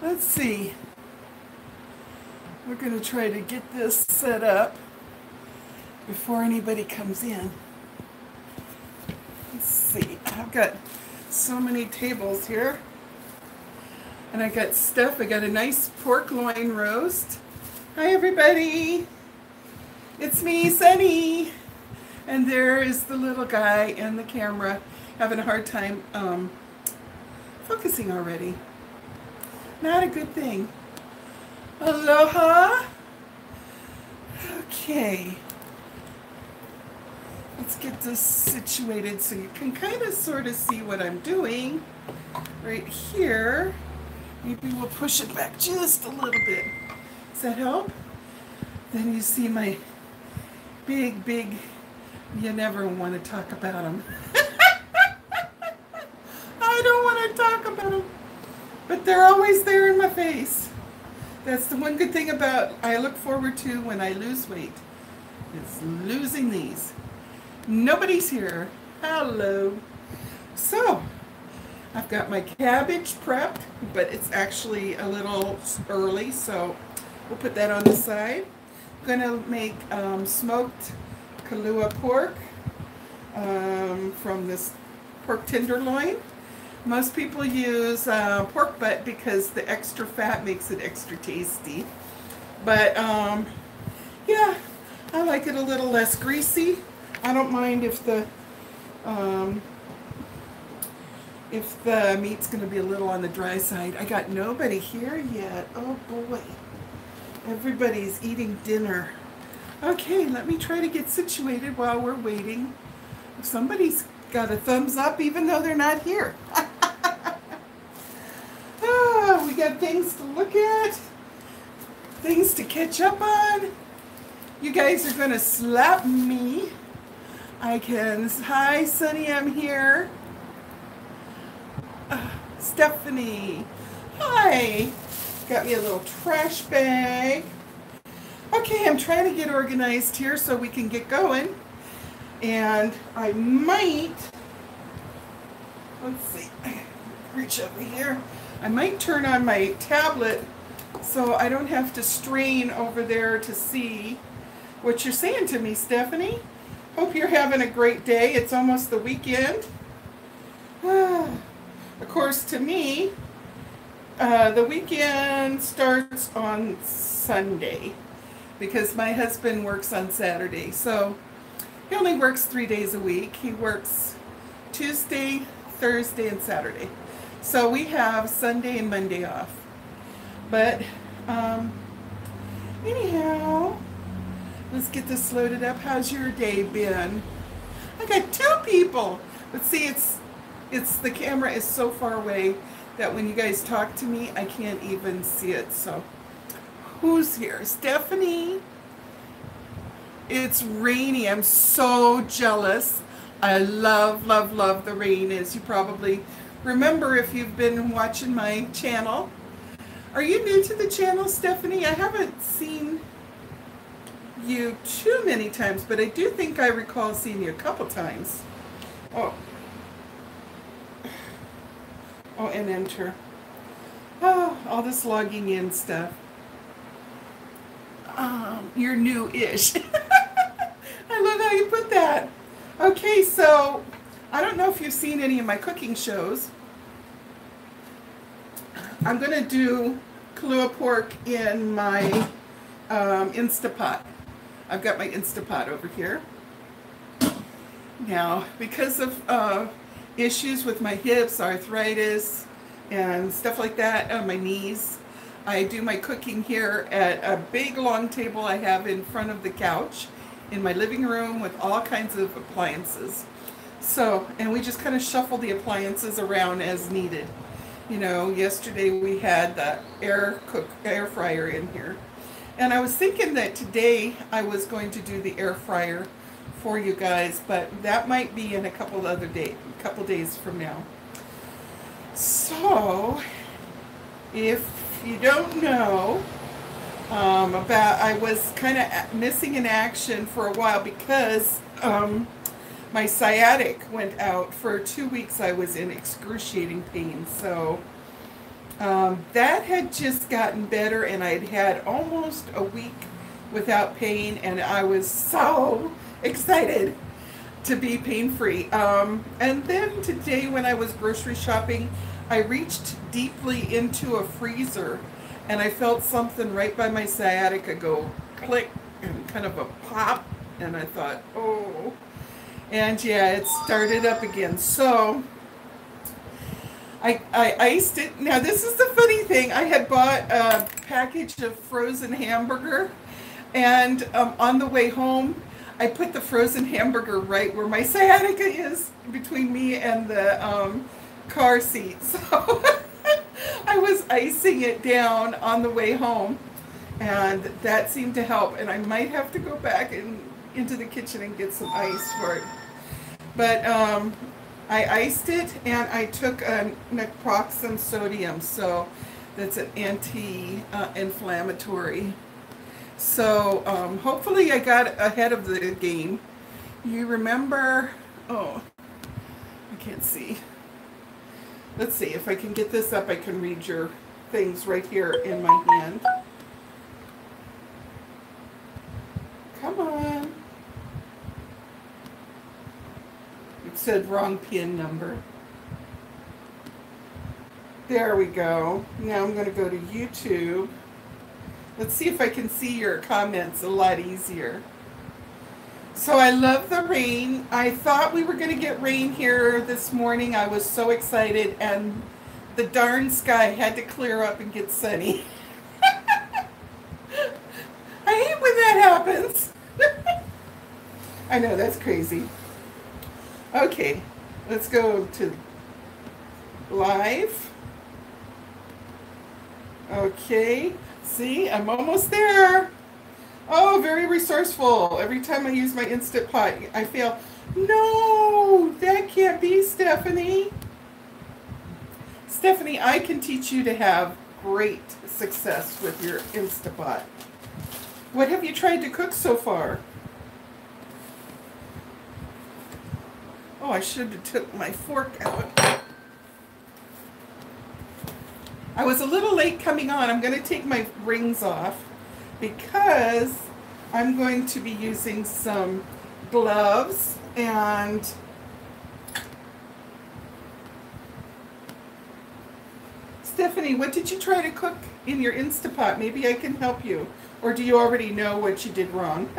Let's see. We're going to try to get this set up before anybody comes in. Let's see. I've got so many tables here. And I got stuff. I got a nice pork loin roast. Hi, everybody. It's me, Sunny. And there is the little guy and the camera having a hard time focusing already. Not a good thing. Aloha. Okay. Let's get this situated so you can kind of sort of see what I'm doing right here. Maybe we'll push it back just a little bit. Does that help? Then you see my big, you never want to talk about them. I don't want to talk about them. But they're always there in my face. That's the one good thing about I look forward to when I lose weight. Is losing these. Nobody's here. Hello. So, I've got my cabbage prepped, but it's actually a little early, so we'll put that on the side. I'm gonna make smoked Kalua pork from this pork tenderloin. Most people use pork butt because the extra fat makes it extra tasty. But yeah, I like it a little less greasy. I don't mind if the meat's going to be a little on the dry side. I got nobody here yet. Oh boy. Everybody's eating dinner. Okay, let me try to get situated while we're waiting. If somebody's got a thumbs up even though they're not here. We got things to look at, things to catch up on. You guys are going to slap me. I can. Hi, Sunny, I'm here. Stephanie. Hi. Got me a little trash bag. Okay, I'm trying to get organized here so we can get going. And I might, let's see, reach over here. I might turn on my tablet so I don't have to strain over there to see what you're saying to me, Stephanie. Hope you're having a great day. It's almost the weekend. Of course, to me, the weekend starts on Sunday because my husband works on Saturday. So he only works 3 days a week. He works Tuesday, Thursday, and Saturday. So we have Sunday and Monday off. But anyhow, let's get this loaded up. How's your day been? I got 2 people. But see, it's the camera is so far away that when you guys talk to me, I can't even see it. So who's here? Stephanie. It's rainy. I'm so jealous. I love, love, love the rain, as you probably remember if you've been watching my channel. Are you new to the channel, Stephanie? I haven't seen you too many times, but I do think I recall seeing you a couple times. Oh, and enter. Oh, all this logging in stuff. You're new-ish. I love how you put that. Okay, so I don't know if you've seen any of my cooking shows. I'm going to do Kalua pork in my Instapot. I've got my Instapot over here. Now, because of issues with my hips, arthritis, and stuff like that on my knees, I do my cooking here at a big long table I have in front of the couch in my living room with all kinds of appliances. So, and we just kind of shuffle the appliances around as needed. You know, yesterday we had the air fryer in here. And I was thinking that today I was going to do the air fryer for you guys, but that might be in a couple days from now. So, if you don't know I was kind of missing in action for a while because my sciatic went out. For 2 weeks I was in excruciating pain, so That had just gotten better, and I'd had almost a week without pain, and I was so excited to be pain-free. And then today when I was grocery shopping, I reached deeply into a freezer, and I felt something right by my sciatica go click and kind of a pop, and I thought, oh. And yeah, it started up again. So I iced it. Now this is the funny thing. I had bought a package of frozen hamburger, and on the way home, I put the frozen hamburger right where my sciatica is, between me and the car seat. So I was icing it down on the way home, and that seemed to help. And I might have to go back into the kitchen and get some ice for it. But I iced it, and I took naproxen sodium, so that's an anti-inflammatory. So hopefully I got ahead of the game. You remember, oh, I can't see. Let's see, if I can get this up, I can read your things right here in my hand. Come on. It said wrong PIN number. There we go. Now I'm going to go to YouTube. Let's see if I can see your comments a lot easier. So I love the rain. I thought we were going to get rain here this morning. I was so excited, and the darn sky had to clear up and get sunny. I hate when that happens. I know, that's crazy. Okay, let's go to live. Okay, see, I'm almost there. Oh, very resourceful. Every time I use my Instant Pot, I fail. No, that can't be, Stephanie. Stephanie, I can teach you to have great success with your Instant Pot. What have you tried to cook so far? Oh, I should have took my fork out. I was a little late coming on. I'm going to take my rings off because I'm going to be using some gloves and Stephanie, what did you try to cook in your Instant Pot? Maybe I can help you. Or do you already know what you did wrong?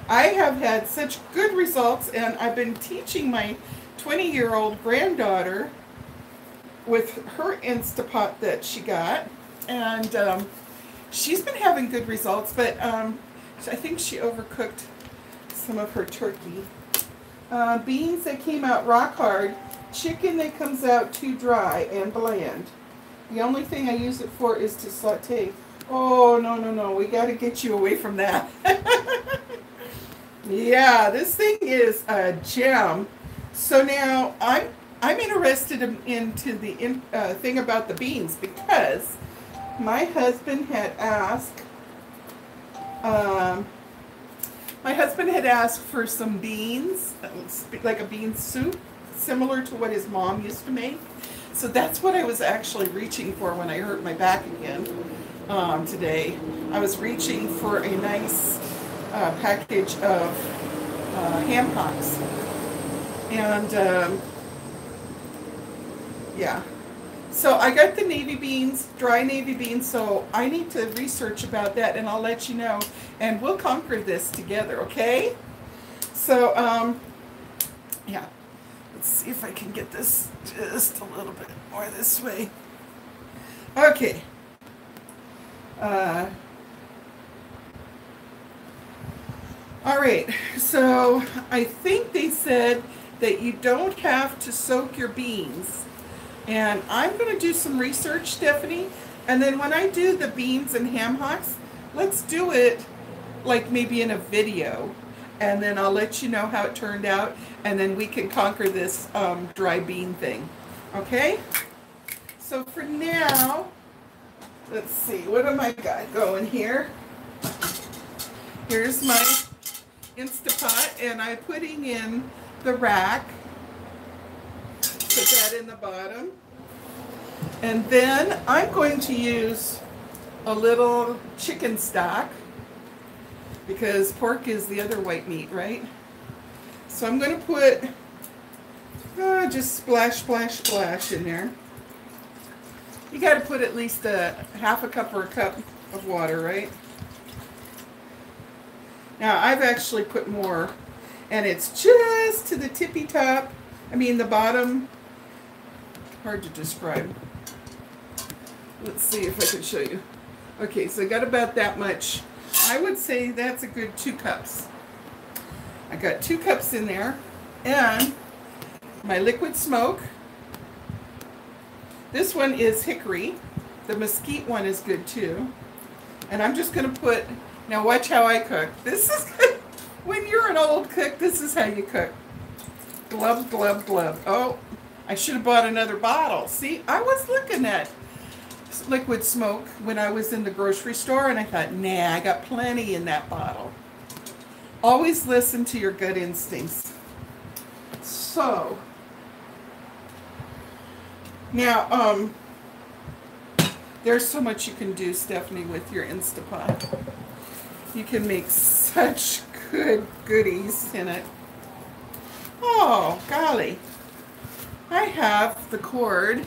I have had such good results, and I've been teaching my 20-year-old granddaughter with her Instant Pot that she got, and she's been having good results, but I think she overcooked some of her turkey. Beans that came out rock hard, chicken that comes out too dry and bland. The only thing I use it for is to saute. Oh, no, no, no, we got to get you away from that. Yeah, this thing is a gem. So now I'm interested into the thing about the beans, because my husband had asked for some beans, like a bean soup, similar to what his mom used to make. So that's what I was actually reaching for when I hurt my back again today. I was reaching for a nice package of ham hocks. And yeah. So I got the navy beans, dry navy beans, so I need to research about that, and I'll let you know, and we'll conquer this together, okay? So, yeah. Let's see if I can get this just a little bit more this way. Okay. All right, so I think they said that you don't have to soak your beans. And I'm going to do some research, Stephanie, and then when I do the beans and ham hocks, let's do it like maybe in a video, and then I'll let you know how it turned out, and then we can conquer this dry bean thing, okay? So for now, let's see, what am I got going here? Here's my Instant Pot, and I'm putting in the rack. Put that in the bottom. And then I'm going to use a little chicken stock because pork is the other white meat, right? So I'm going to put just splash, splash, splash in there. You got to put at least a half a cup or a cup of water, right? Now I've actually put more, and it's just to the tippy top. I mean the bottom. Hard to describe. Let's see if I can show you. Okay, so I got about that much. I would say that's a good 2 cups. I got 2 cups in there, and my liquid smoke. This one is hickory. The mesquite one is good too. And I'm just going to put, now watch how I cook. This is good. When you're an old cook, this is how you cook. Glub, glub, glub. Oh, I should have bought another bottle. See, I was looking at liquid smoke when I was in the grocery store, and I thought, nah, I got plenty in that bottle. Always listen to your gut instincts. So, now, there's so much you can do, Stephanie, with your Instapot. You can make such good goodies in it. Oh, golly. I have the cord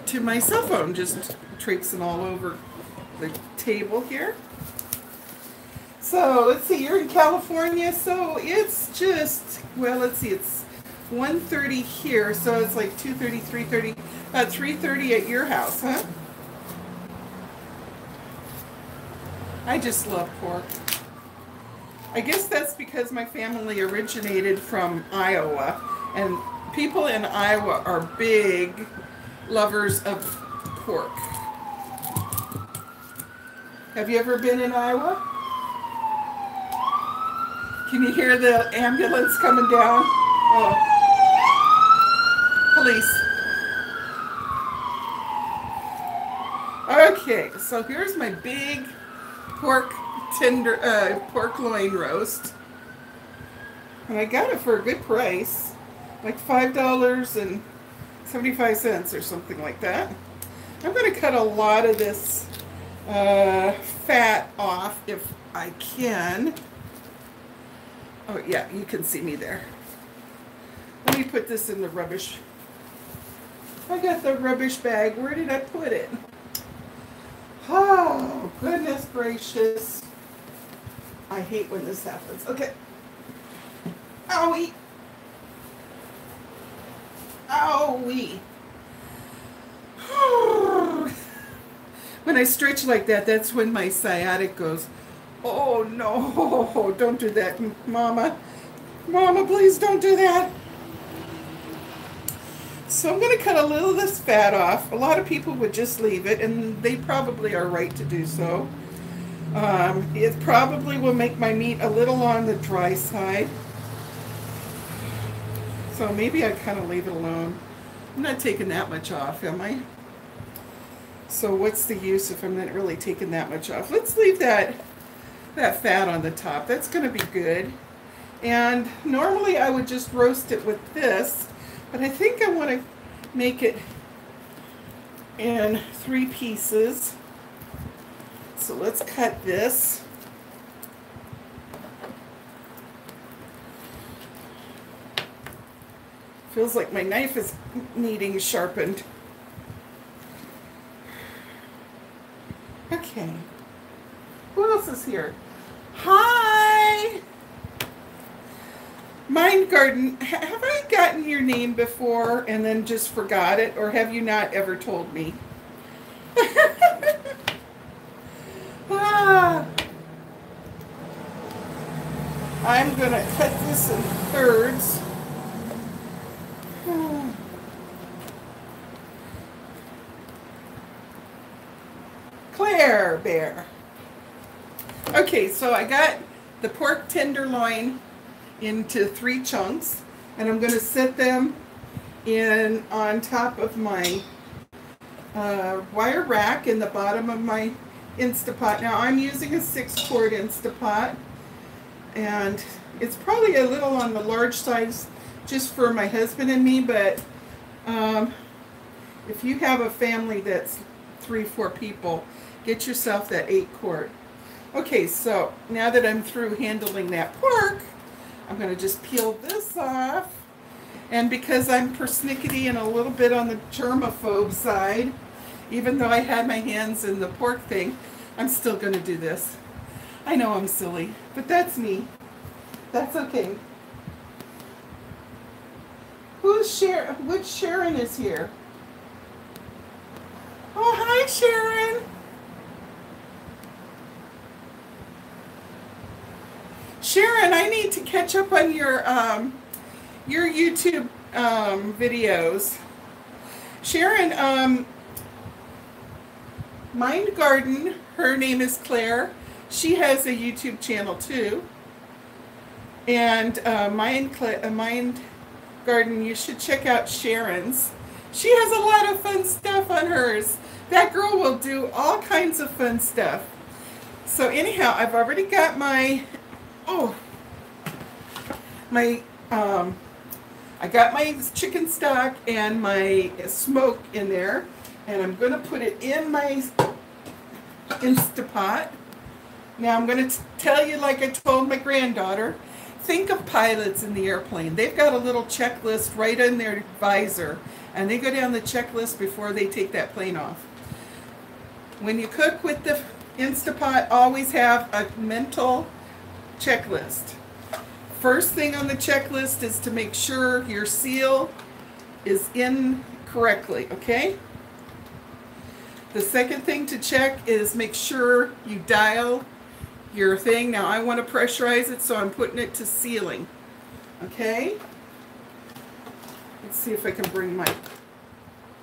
to my cell phone just traipsing all over the table here. So, let's see, you're in California, so it's just, well, let's see, it's 1:30 here, so it's like 2:30, 3:30, about 3:30 at your house, huh? I just love pork. I guess that's because my family originated from Iowa, and people in Iowa are big lovers of pork. Have you ever been in Iowa? Can you hear the ambulance coming down? Oh. Police. Okay, so here's my big pork loin roast. And I got it for a good price, like $5.75 or something like that. I'm going to cut a lot of this fat off if I can. Oh yeah, you can see me there. Let me put this in the rubbish. I got the rubbish bag. Where did I put it? Oh, goodness gracious. I hate when this happens. Okay. Owie. Owie. When I stretch like that, that's when my sciatic goes, oh no, don't do that, Mama. Mama, please don't do that. So I'm going to cut a little of this fat off. A lot of people would just leave it, and they probably are right to do so. It probably will make my meat a little on the dry side. So maybe I kind of leave it alone. I'm not taking that much off, am I? So what's the use if I'm not really taking that much off? Let's leave that fat on the top. That's going to be good. And normally I would just roast it with this, but I think I want to make it in 3 pieces. So let's cut this. Feels like my knife is needing sharpened. Okay. Who else is here? Hi! Mind Garden, have I gotten your name before and then just forgot it, or have you not ever told me? I'm going to cut this in thirds. Claire Bear. Okay, so I got the pork tenderloin into 3 chunks, and I'm going to set them in on top of my wire rack in the bottom of my Instapot. Now I'm using a 6-quart Instapot, and it's probably a little on the large size just for my husband and me, but If you have a family that's 3-4 people, get yourself that 8-quart. Okay, so now that I'm through handling that pork, I'm going to just peel this off. And because I'm persnickety and a little bit on the germaphobe side, even though I had my hands in the pork thing, I'm still going to do this. I know I'm silly, but that's me. That's okay. Which Sharon is here? Oh, hi, Sharon. Sharon, I need to catch up on your YouTube videos. Sharon, Mind Garden, her name is Claire. She has a YouTube channel too. And Mind Garden, you should check out Sharon's. She has a lot of fun stuff on hers. That girl will do all kinds of fun stuff. So anyhow, I've already got my, I got my chicken stock and my smoke in there, and I'm going to put it in my Instapot. Now I'm going to tell you, like I told my granddaughter, think of pilots in the airplane. They've got a little checklist right in their visor, and they go down the checklist before they take that plane off. When you cook with the Instapot, always have a mental checklist. First thing on the checklist is to make sure your seal is in correctly, okay? The second thing to check is make sure you dial your thing. Now I want to pressurize it, so I'm putting it to sealing, okay? Let's see if I can bring my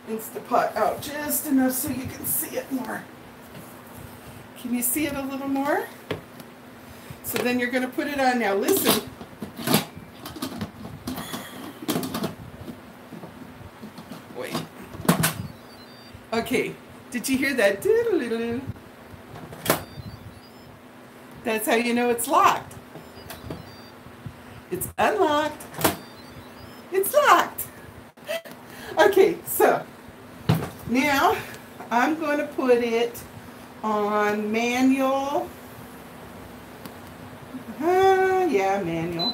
Instapot out just enough so you can see it more. Can you see it a little more? So then you're going to put it on. Now listen. Wait. Okay. Did you hear that? Doodle-doodle. That's how you know it's locked. It's unlocked. It's locked. Okay, so now I'm going to put it on manual. Yeah, manual.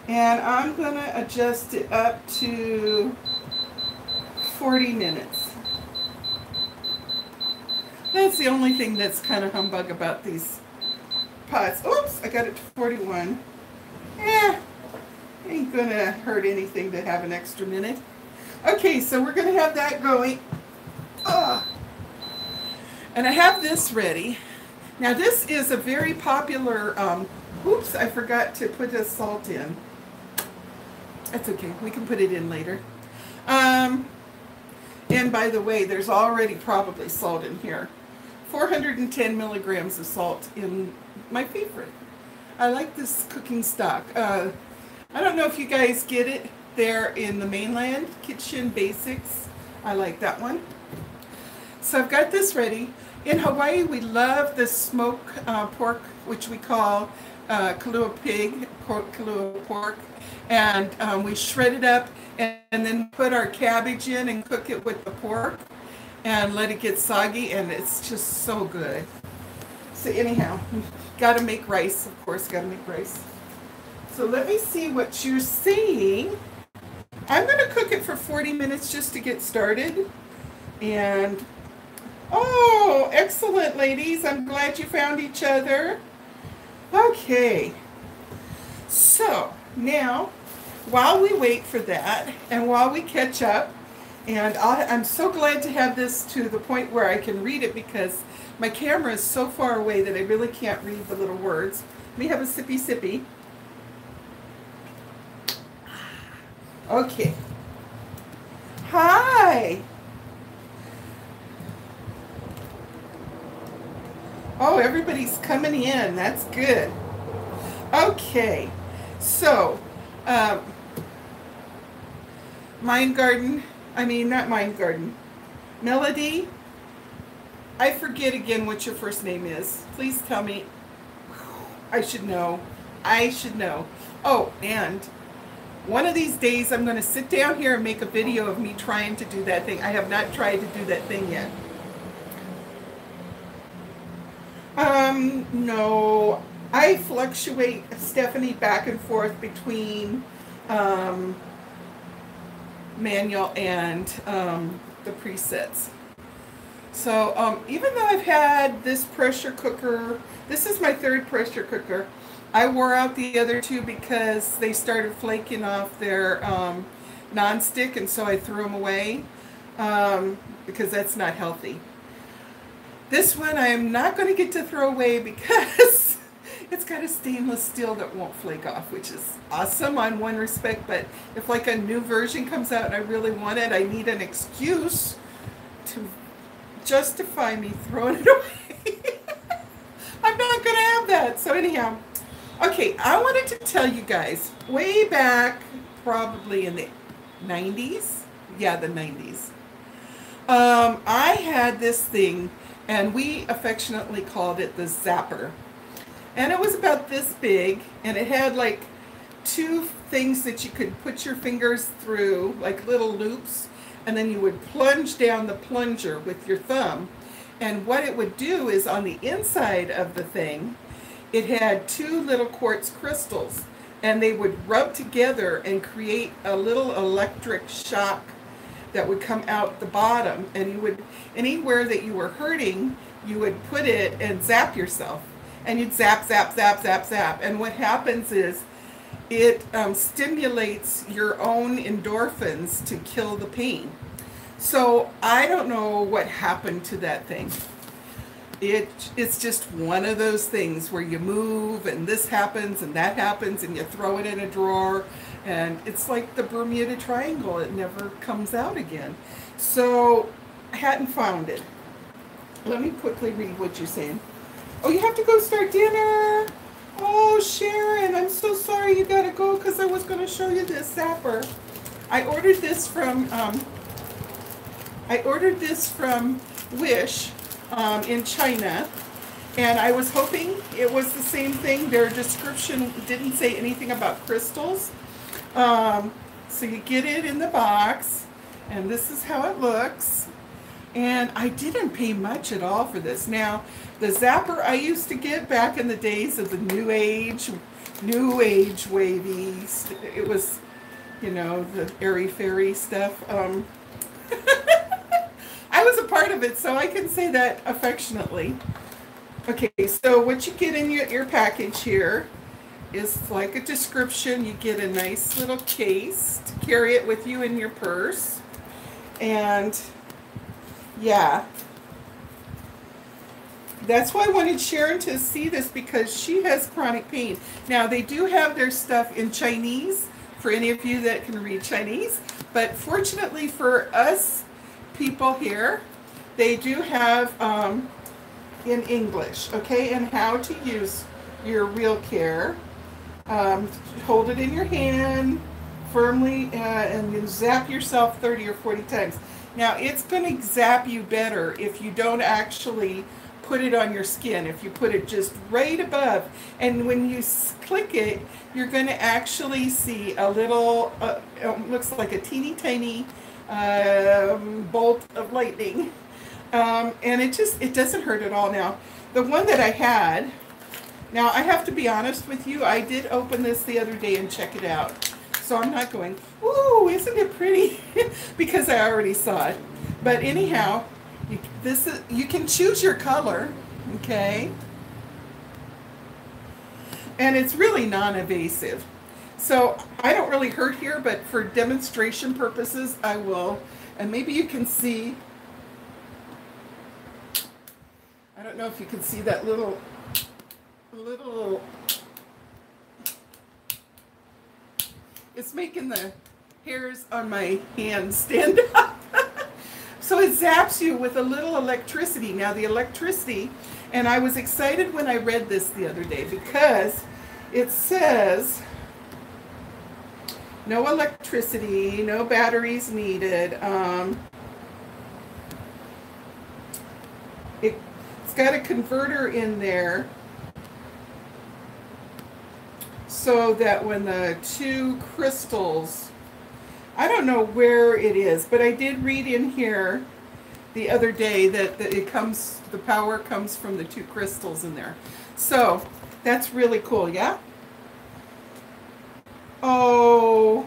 And I'm going to adjust it up to 40 minutes. That's the only thing that's kind of humbug about these pots. Oops, I got it to 41. Ain't going to hurt anything to have an extra minute. Okay, so we're going to have that going. And I have this ready. Now this is a very popular, oops, I forgot to put the salt in. That's okay, we can put it in later. And by the way, there's already probably salt in here. 410 milligrams of salt in my favorite. I like this cooking stock. I don't know if you guys get it there in the mainland, Kitchen Basics. I like that one. So I've got this ready. In Hawaii, we love the smoked pork, which we call Kalua Kalua pork. And we shred it up and then put our cabbage in and cook it with the pork and let it get soggy, and it's just so good. So anyhow, got to make rice, of course, got to make rice. So let me see what you're seeing. I'm going to cook it for 40 minutes just to get started. And, oh, excellent, ladies. I'm glad you found each other. Okay. So, now, while we wait for that, and while we catch up, and I'm so glad to have this to the point where I can read it, because my camera is so far away that I really can't read the little words. Let me have a sippy sippy. Okay. Hi. Oh, everybody's coming in. That's good. Okay. So, Mind Garden, not Mind Garden. Melody, I forget again what your first name is. Please tell me. I should know. I should know. Oh, and One of these days I'm going to sit down here and make a video of me trying to do that thing. I have not tried to do that thing yet. No. I fluctuate, Stephanie, back and forth between manual and the presets. So even though I've had this pressure cooker, this is my third pressure cooker. I wore out the other two because they started flaking off their non-stick, and so I threw them away because that's not healthy. This one I'm not going to get to throw away because it's got a stainless steel that won't flake off, which is awesome on one respect, but if like a new version comes out and I really want it, I need an excuse to justify me throwing it away. I'm not going to have that. So anyhow, okay, I wanted to tell you guys, way back probably in the 90s, yeah, the 90s, I had this thing, and we affectionately called it the zapper. And it was about this big, and it had like two things that you could put your fingers through, like little loops, and then you would plunge down the plunger with your thumb. And what it would do is on the inside of the thing, it had two little quartz crystals, and they would rub together and create a little electric shock that would come out the bottom, and you would, anywhere that you were hurting, you would put it and zap yourself, and you'd zap, zap, zap, zap, zap. And what happens is it stimulates your own endorphins to kill the pain. So I don't know what happened to that thing. It's just one of those things where you move and this happens and that happens and you throw it in a drawer, and it's like the Bermuda Triangle. It never comes out again. So I hadn't found it. Let me quickly read what you're saying. Oh, you have to go start dinner. Oh, Sharon, I'm so sorry you gotta go because I was gonna show you this zapper. I ordered this from Wish in China, and I was hoping it was the same thing. Their description didn't say anything about crystals. So you get it in the box, and this is how it looks. And I didn't pay much at all for this. Now, the zapper I used to get back in the days of the New Age wavies, it was, you know, the airy-fairy stuff. I was a part of it, so I can say that affectionately. Okay, so what you get in your package here is like a description. You get a nice little case to carry it with you in your purse. And yeah, that's why I wanted Sharon to see this, because she has chronic pain. Now, they do have their stuff in Chinese for any of you that can read Chinese, but fortunately for us people here, they do have in English, okay, and how to use your Real Care. Hold it in your hand firmly and you zap yourself 30 or 40 times. Now, it's going to zap you better if you don't actually put it on your skin, if you put it just right above. And when you click it, you're going to actually see a little, it looks like a teeny tiny bolt of lightning. And it doesn't hurt at all. Now, the one that I had, now I have to be honest with you, I did open this the other day and check it out. So I'm not going, ooh, isn't it pretty? Because I already saw it. But anyhow, you can choose your color, okay? And it's really non-invasive. So I don't really hurt here, but for demonstration purposes, I will. And maybe you can see, I don't know if you can see that little, it's making the hairs on my hands stand up. So it zaps you with a little electricity. Now the electricity, and I was excited when I read this the other day because it says no electricity, no batteries needed. It's got a converter in there. so that when the two crystals, I don't know where it is, but I did read in here the other day that the power comes from the two crystals in there. So that's really cool, yeah? Oh,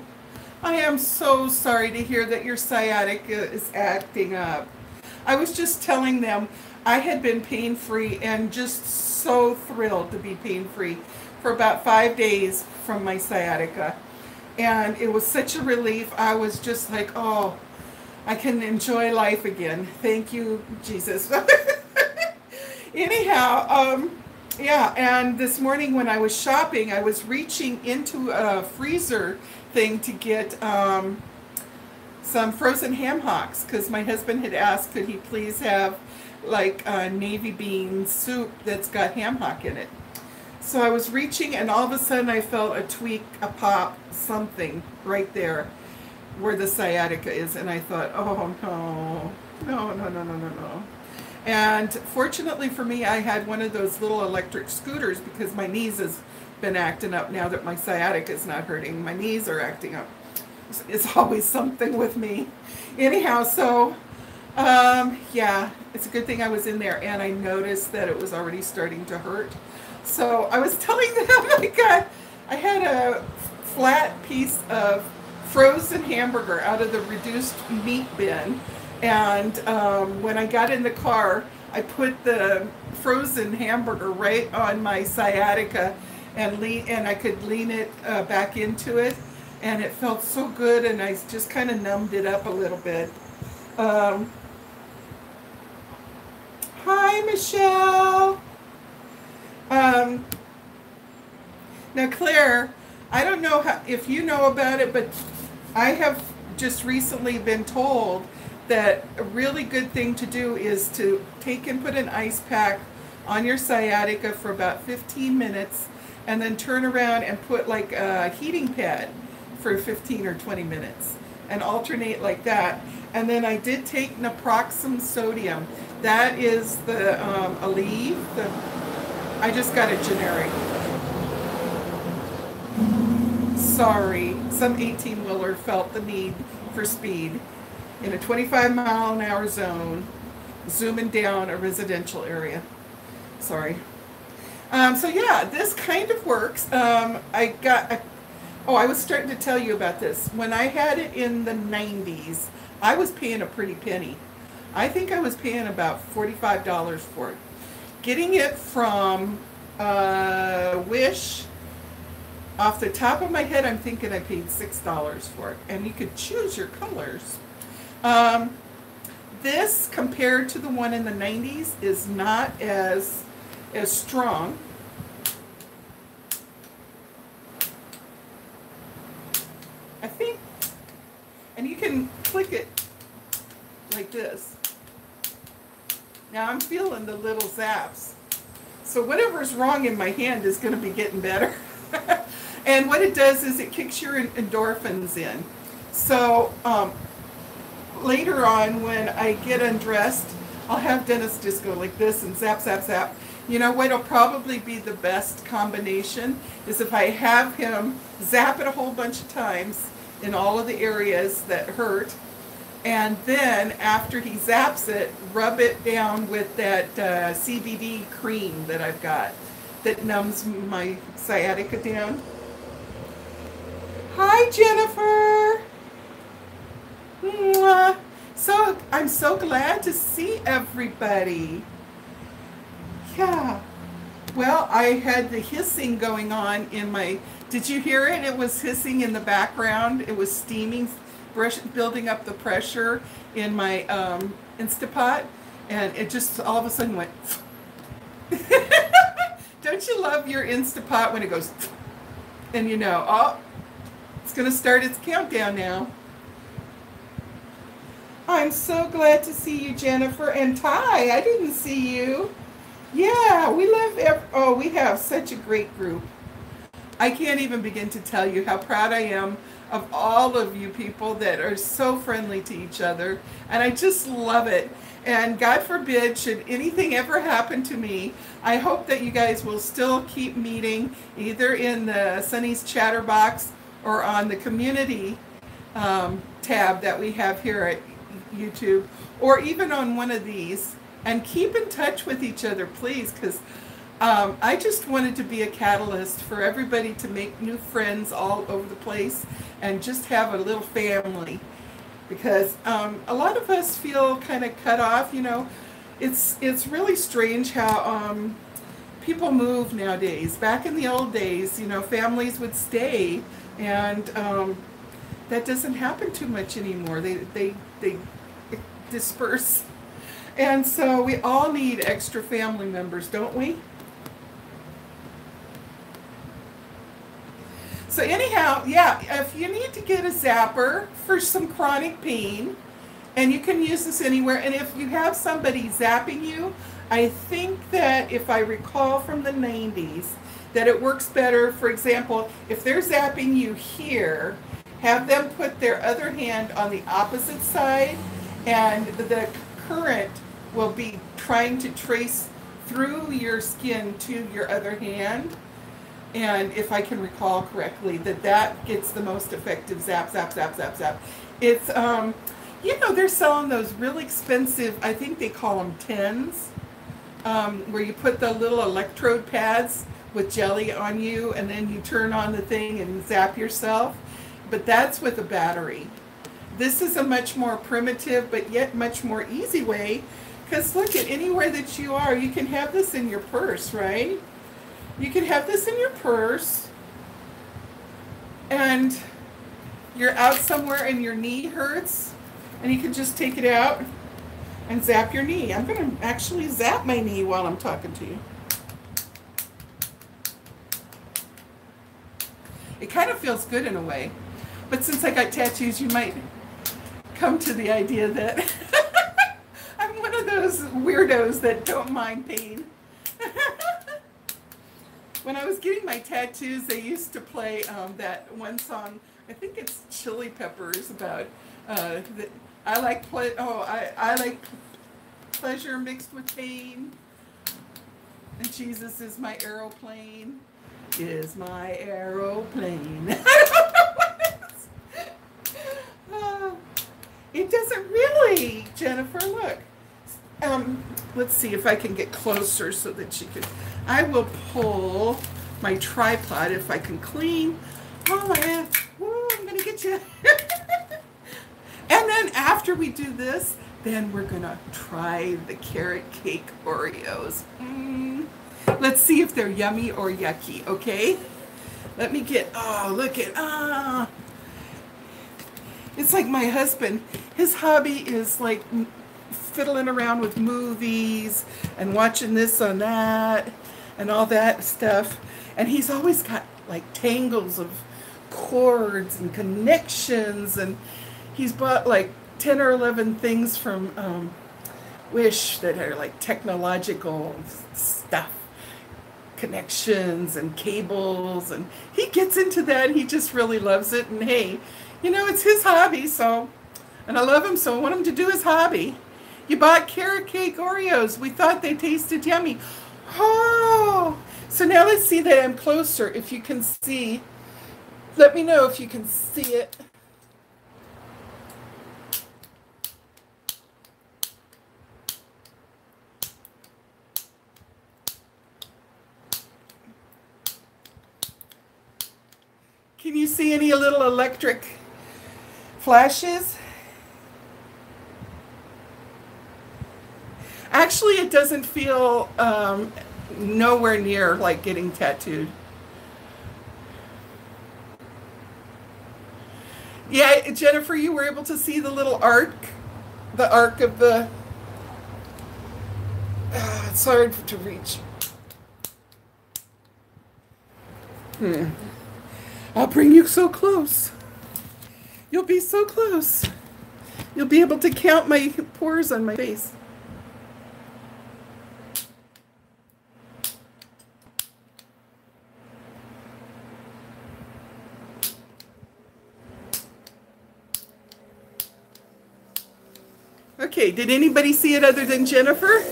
I am so sorry to hear that your sciatica is acting up. I was just telling them I had been pain-free and just so thrilled to be pain-free for about 5 days from my sciatica. And it was such a relief. I was just like, oh, I can enjoy life again. Thank you, Jesus. Anyhow, yeah, and this morning when I was shopping, I was reaching into a freezer thing to get some frozen ham hocks because my husband had asked could he please have like navy bean soup that's got ham hock in it. So I was reaching and all of a sudden I felt a tweak, a pop, something right there where the sciatica is, and I thought, oh no. And fortunately for me, I had one of those little electric scooters because my knees has been acting up now that my sciatica is not hurting. My knees are acting up. It's always something with me. Anyhow, so yeah, it's a good thing I was in there and I noticed that it was already starting to hurt. So I was telling them, I had a flat piece of frozen hamburger out of the reduced meat bin, and when I got in the car, I put the frozen hamburger right on my sciatica and I could lean it back into it, and it felt so good, and I just kind of numbed it up a little bit. Hi, Michelle. Now, Claire, I don't know if you know about it, but I have just recently been told that a really good thing to do is to take and put an ice pack on your sciatica for about 15 minutes and then turn around and put like a heating pad for 15 or 20 minutes and alternate like that. And then I did take naproxen sodium. That is the Aleve. I just got a generic. Sorry, some 18-wheeler felt the need for speed in a 25-mile-an-hour zone, zooming down a residential area. Sorry. So yeah, this kind of works. I was starting to tell you about this. When I had it in the 90s, I was paying a pretty penny. I think I was paying about $45 for it. Getting it from Wish, off the top of my head, I'm thinking I paid $6 for it. And you could choose your colors. This, compared to the one in the 90s, is not as strong. I think, and you can click it like this. Now I'm feeling the little zaps. So whatever's wrong in my hand is going to be getting better. And what it does is it kicks your endorphins in. So later on when I get undressed, I'll have Dennis just go like this and zap, zap, zap. You know what'll probably be the best combination is if I have him zap it a whole bunch of times in all of the areas that hurt, and then after he zaps it, rub it down with that CBD cream that I've got that numbs my sciatica down. Hi, Jennifer. Mwah. So I'm so glad to see everybody. Yeah. Well, I had the hissing going on in my, did you hear it? It was hissing in the background. It was steaming, building up the pressure in my Instapot, and it just all of a sudden went. Don't you love your Instapot when it goes, and you know, oh, it's going to start its countdown now. I'm so glad to see you, Jennifer. And Ty, I didn't see you. Yeah, we have such a great group. I can't even begin to tell you how proud I am of all of you people that are so friendly to each other. And I just love it. And God forbid, should anything ever happen to me, I hope that you guys will still keep meeting either in the Sunny's Chatterbox or on the community tab that we have here at YouTube, or even on one of these. And keep in touch with each other, please, because I just wanted to be a catalyst for everybody to make new friends all over the place and just have a little family. Because a lot of us feel kind of cut off, you know. It's really strange how people move nowadays. Back in the old days, you know, families would stay, and that doesn't happen too much anymore. They disperse. And so we all need extra family members, don't we? So anyhow, yeah, if you need to get a zapper for some chronic pain, and you can use this anywhere, and if you have somebody zapping you, I think that if I recall from the 90s, that it works better. For example, if they're zapping you here, have them put their other hand on the opposite side, and the current will be trying to trace through your skin to your other hand. And if I can recall correctly, that gets the most effective zap, zap, zap, zap, zap. It's, you know, they're selling those really expensive, I think they call them tens, where you put the little electrode pads with jelly on you, and then you turn on the thing and zap yourself. But that's with a battery. This is a much more primitive, but yet much more easy way, because look at anywhere that you are, you can have this in your purse, right? You can have this in your purse, and you're out somewhere and your knee hurts, and you can just take it out and zap your knee. I'm going to actually zap my knee while I'm talking to you. It kind of feels good in a way, but since I got tattoos, you might come to the idea that I'm one of those weirdos that don't mind pain. When I was getting my tattoos, they used to play that one song. I think it's Chili Peppers about I like pleasure mixed with pain, and Jesus is my aeroplane. Is my aeroplane. I don't know what it doesn't really, Jennifer. Look. Let's see if I can get closer so that she can. I will pull my tripod if I can clean. Oh my God. Woo, I'm going to get you. And then after we do this, then we're going to try the carrot cake Oreos. Let's see if they're yummy or yucky, okay? Let me get, oh, look at, it's like my husband. His hobby is like fiddling around with movies and watching this on that and all that stuff. And he's always got like tangles of cords and connections, and he's bought like 10 or 11 things from Wish that are like technological stuff, connections and cables, and he gets into that. He just really loves it. And hey, you know, it's his hobby, so, and I love him, so I want him to do his hobby. You bought carrot cake Oreos. We thought they tasted yummy. Oh, so now let's see that I'm closer. If you can see, let me know if you can see it. Can you see any little electric flashes? Actually, it doesn't feel nowhere near like getting tattooed. Yeah, Jennifer, you were able to see the little arc of the, it's hard to reach. I'll bring you so close. You'll be so close. You'll be able to count my pores on my face. Okay, did anybody see it other than Jennifer?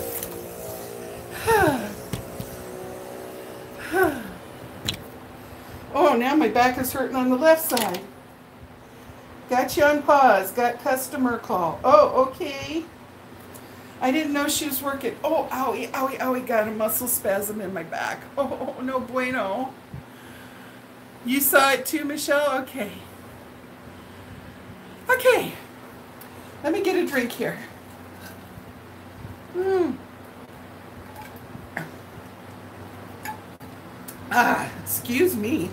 Oh, now my back is hurting on the left side. Got you on pause. Got customer call. Oh, okay. I didn't know she was working. Oh, owie, owie, owie. Got a muscle spasm in my back. Oh, no bueno. You saw it too, Michelle? Okay. Okay. Let me get a drink here. Excuse me.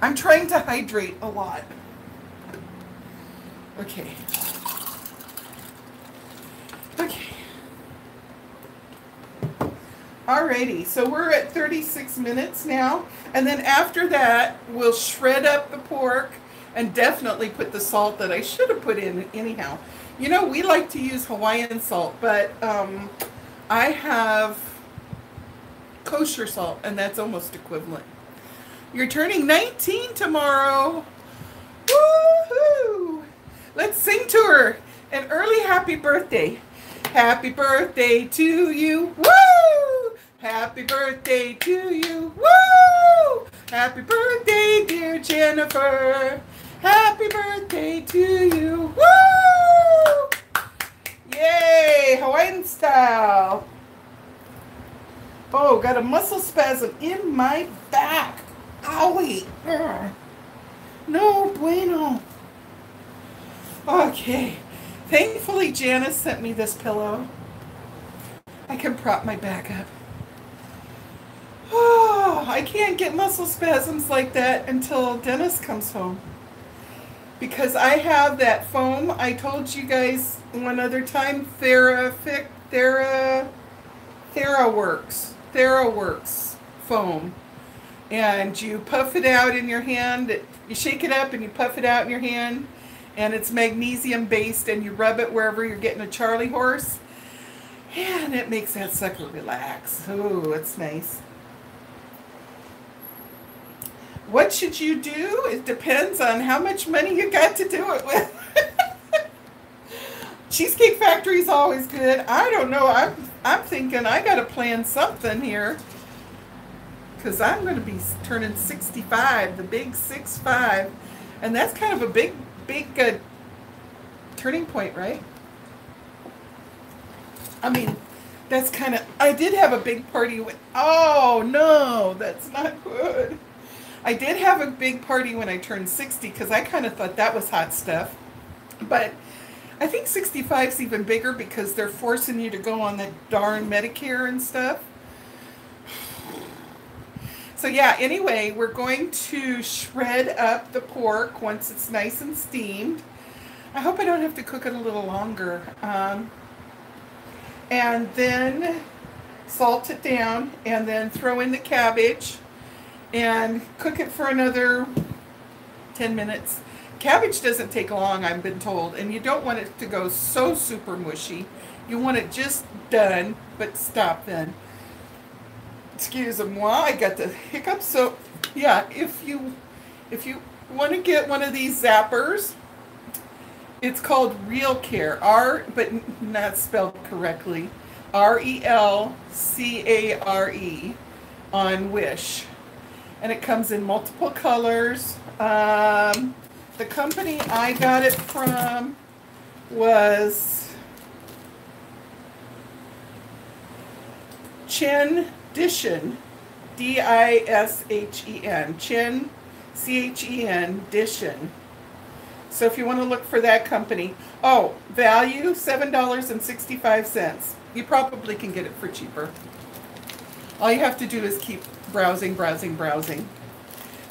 I'm trying to hydrate a lot. Okay. Okay. Alrighty, so we're at 36 minutes now. And then after that, we'll shred up the pork and definitely put the salt that I should have put in anyhow. You know, we like to use Hawaiian salt, but I have kosher salt, and that's almost equivalent. You're turning 19 tomorrow. Woohoo! Let's sing to her an early happy birthday. Happy birthday to you. Woo! Happy birthday to you. Woo! Happy birthday, dear Jennifer. Happy birthday to you. Woo! Yay! Hawaiian style. Oh, got a muscle spasm in my back. Owie. Urgh. No bueno. Okay. Thankfully, Janice sent me this pillow. I can prop my back up. Oh, I can't get muscle spasms like that until Dennis comes home. Because I have that foam I told you guys one other time, TheraWorks foam. And you puff it out in your hand, you shake it up and you puff it out in your hand, and it's magnesium based, and you rub it wherever you're getting a Charlie horse, and it makes that sucker relax. Oh, it's nice. What should you do? It depends on how much money you got to do it with. Cheesecake Factory is always good. I don't know. I'm thinking I got to plan something here. Because I'm going to be turning 65, the big 6'5". And that's kind of a big turning point, right? I mean, that's kind of... I did have a big party with... Oh, no, that's not good. I did have a big party when I turned 60 because I kind of thought that was hot stuff. But I think 65 is even bigger because they're forcing you to go on the darn Medicare and stuff. So yeah, anyway, we're going to shred up the pork once it's nice and steamed. I hope I don't have to cook it a little longer. And then salt it down and then throw in the cabbage and cook it for another 10 minutes. Cabbage doesn't take long, I've been told, and you don't want it to go so super mushy. You want it just done, but stop then. Excuse-moi, I got the hiccups. So yeah, if you want to get one of these zappers, it's called Real Care, but not spelled correctly, RELCARE on Wish, and it comes in multiple colors. The company I got it from was Dishen, D-I-S-H-E-N, Chen, C-H-E-N, Dishen. So if you want to look for that company. Oh, value, $7.65. You probably can get it for cheaper. All you have to do is keep browsing.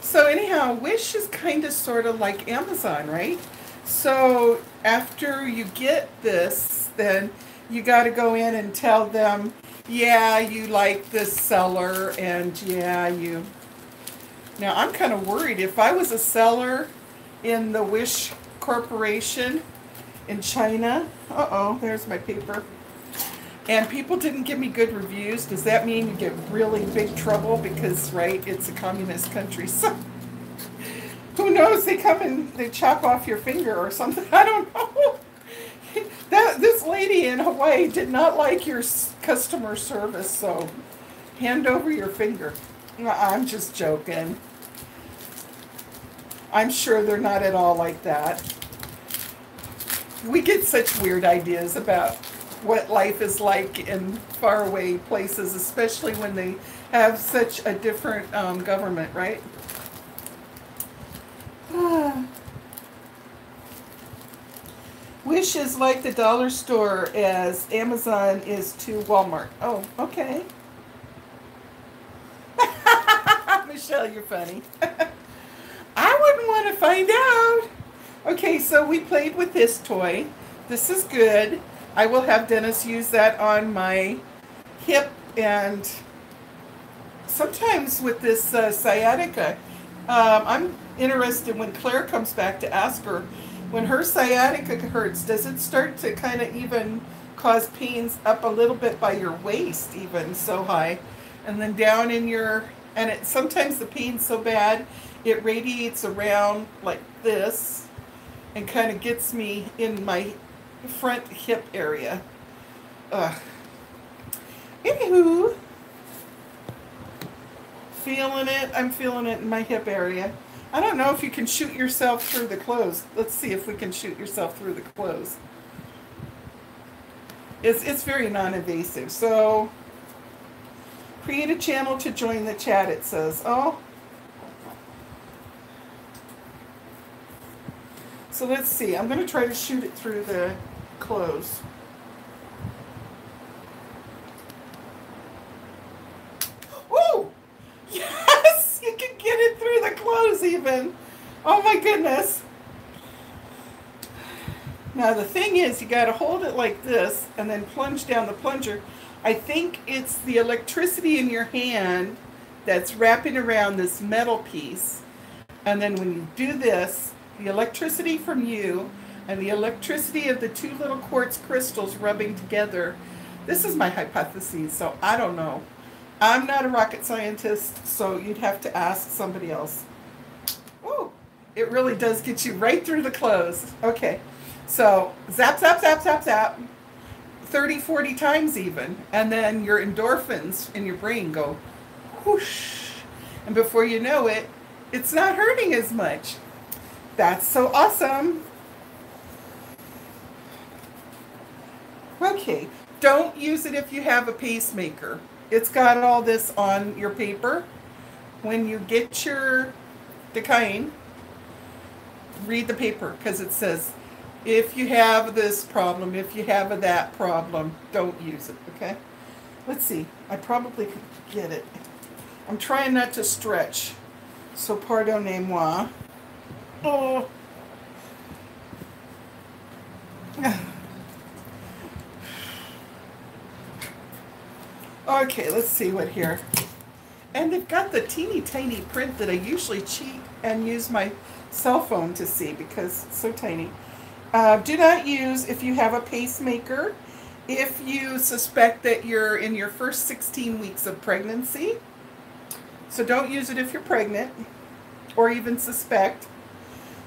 So anyhow, Wish is kind of sort of like Amazon, right? So after you get this, then you got to go in and tell them, yeah, you like this seller, and yeah, you... Now, I'm kind of worried. If I was a seller in the Wish Corporation in China, there's my paper, and people didn't give me good reviews, does that mean you get really big trouble? Because, right, it's a communist country, so who knows? They come and they chop off your finger or something. I don't know. This lady in Hawaii did not like your customer service, so hand over your finger. I'm just joking. I'm sure they're not at all like that. We get such weird ideas about what life is like in faraway places, especially when they have such a different government, right? Wish is like the dollar store as Amazon is to Walmart. Oh, okay. Michelle, you're funny. I wouldn't want to find out. Okay, so we played with this toy. This is good. I will have Dennis use that on my hip, and sometimes with this sciatica, I'm interested when Claire comes back to ask her, when her sciatica hurts, does it start to kind of even cause pains up a little bit by your waist, even so high, and then down in your, and it sometimes the pain's so bad it radiates around like this and kind of gets me in my front hip area. Anywho, feeling it. I'm feeling it in my hip area. I don't know if you can shoot yourself through the clothes. Let's see if we can shoot yourself through the clothes. It's very non-invasive. So, create a channel to join the chat, it says. Oh. So let's see. I'm going to try to shoot it through the clothes. Oh! Yes! You can get it through the clothes even. Oh my goodness. Now the thing is, you got to hold it like this and then plunge down the plunger. I think it's the electricity in your hand that's wrapping around this metal piece. And then when you do this, the electricity from you and the electricity of the two little quartz crystals rubbing together. This is my hypothesis, so I don't know. I'm not a rocket scientist, so you'd have to ask somebody else. Oh, it really does get you right through the clothes. Okay, so zap, zap, zap, zap, zap. 30, 40 times even. And then your endorphins in your brain go whoosh. And before you know it, it's not hurting as much. That's so awesome. Okay, don't use it if you have a pacemaker. It's got all this on your paper. When you get your Decane, read the paper because it says, if you have this problem, if you have that problem, don't use it, okay? Let's see. I probably could get it. I'm trying not to stretch, so pardonnez-moi. Oh. Okay, let's see what here. And they've got the teeny tiny print that I usually cheat and use my cell phone to see because it's so tiny. Do not use if you have a pacemaker, if you suspect that you're in your first 16 weeks of pregnancy. So don't use it if you're pregnant or even suspect.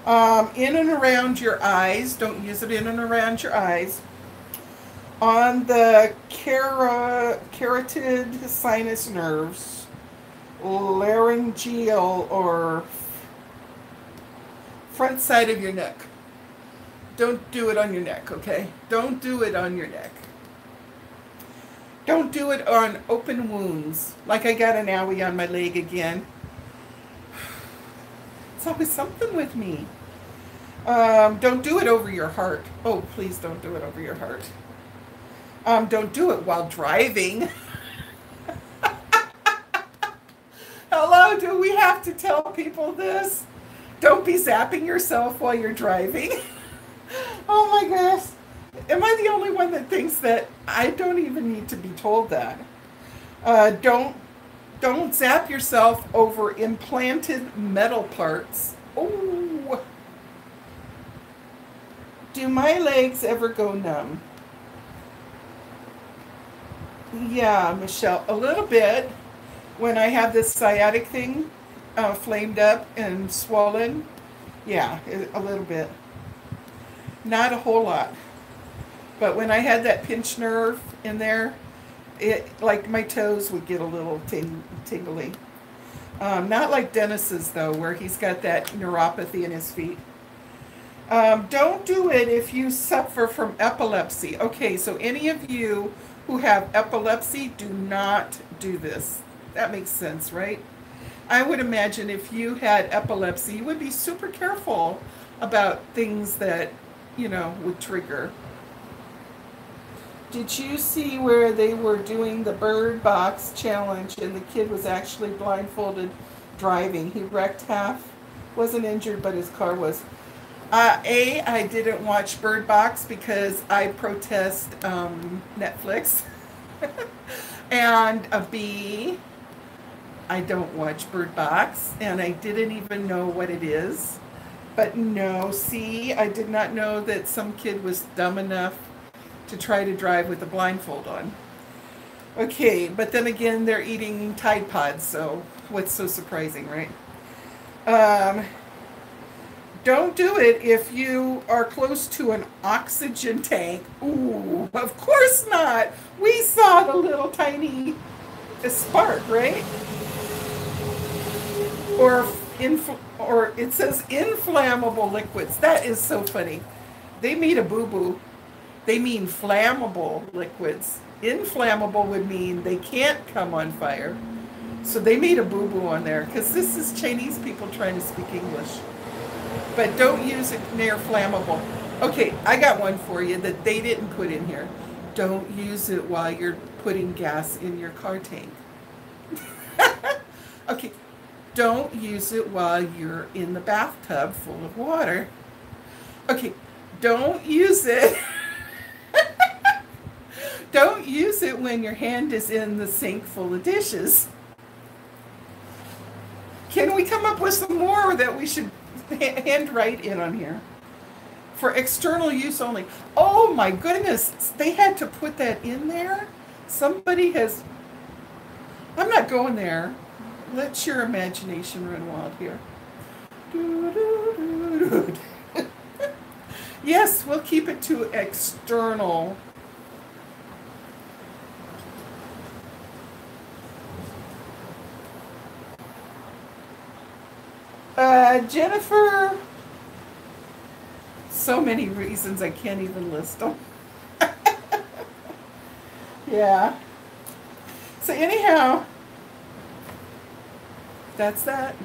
In and around your eyes, don't use it in and around your eyes. On the carotid sinus nerves, laryngeal or front side of your neck. Don't do it on your neck, okay? Don't do it on your neck. Don't do it on open wounds. Like I got an owie on my leg again. It's always something with me. Don't do it over your heart. Oh, please don't do it over your heart. Don't do it while driving. Hello, do we have to tell people this? Don't be zapping yourself while you're driving. Oh my gosh. Am I the only one that thinks that? I don't even need to be told that. Don't zap yourself over implanted metal parts. Oh. Do my legs ever go numb? Yeah, Michelle, a little bit. When I have this sciatic thing flamed up and swollen, yeah, a little bit. Not a whole lot. But when I had that pinched nerve in there, it like my toes would get a little tingly. Not like Dennis's though, where he's got that neuropathy in his feet. Don't do it if you suffer from epilepsy. Okay, so any of you who have epilepsy, do not do this. That makes sense, right? I would imagine if you had epilepsy, you would be super careful about things that, you know, would trigger. Did you see where they were doing the bird box challenge and the kid was actually blindfolded driving? He wrecked half, wasn't injured, but his car was. I didn't watch Bird Box because I protest Netflix. And B, I don't watch Bird Box, and I didn't even know what it is. But no, see, I did not know that some kid was dumb enough to try to drive with a blindfold on. Okay, but then again, they're eating Tide Pods, so what's so surprising, right? Don't do it if you are close to an oxygen tank. Ooh, of course not. We saw the little tiny spark, right? Or it says inflammable liquids. That is so funny. They made a boo-boo. They mean flammable liquids. Inflammable would mean they can't come on fire. So they made a boo-boo on there because this is Chinese people trying to speak English. But don't use it near flammable. Okay, I got one for you that they didn't put in here. Don't use it while you're putting gas in your car tank. Okay, don't use it while you're in the bathtub full of water. Okay, don't use it. Don't use it when your hand is in the sink full of dishes. Can we come up with some more that we should handwrite in on here? For external use only. Oh my goodness, they had to put that in there? Somebody has... I'm not going there. Let your imagination run wild here. Yes, we'll keep it to external. Jennifer, so many reasons I can't even list them. Yeah. So anyhow, that's that.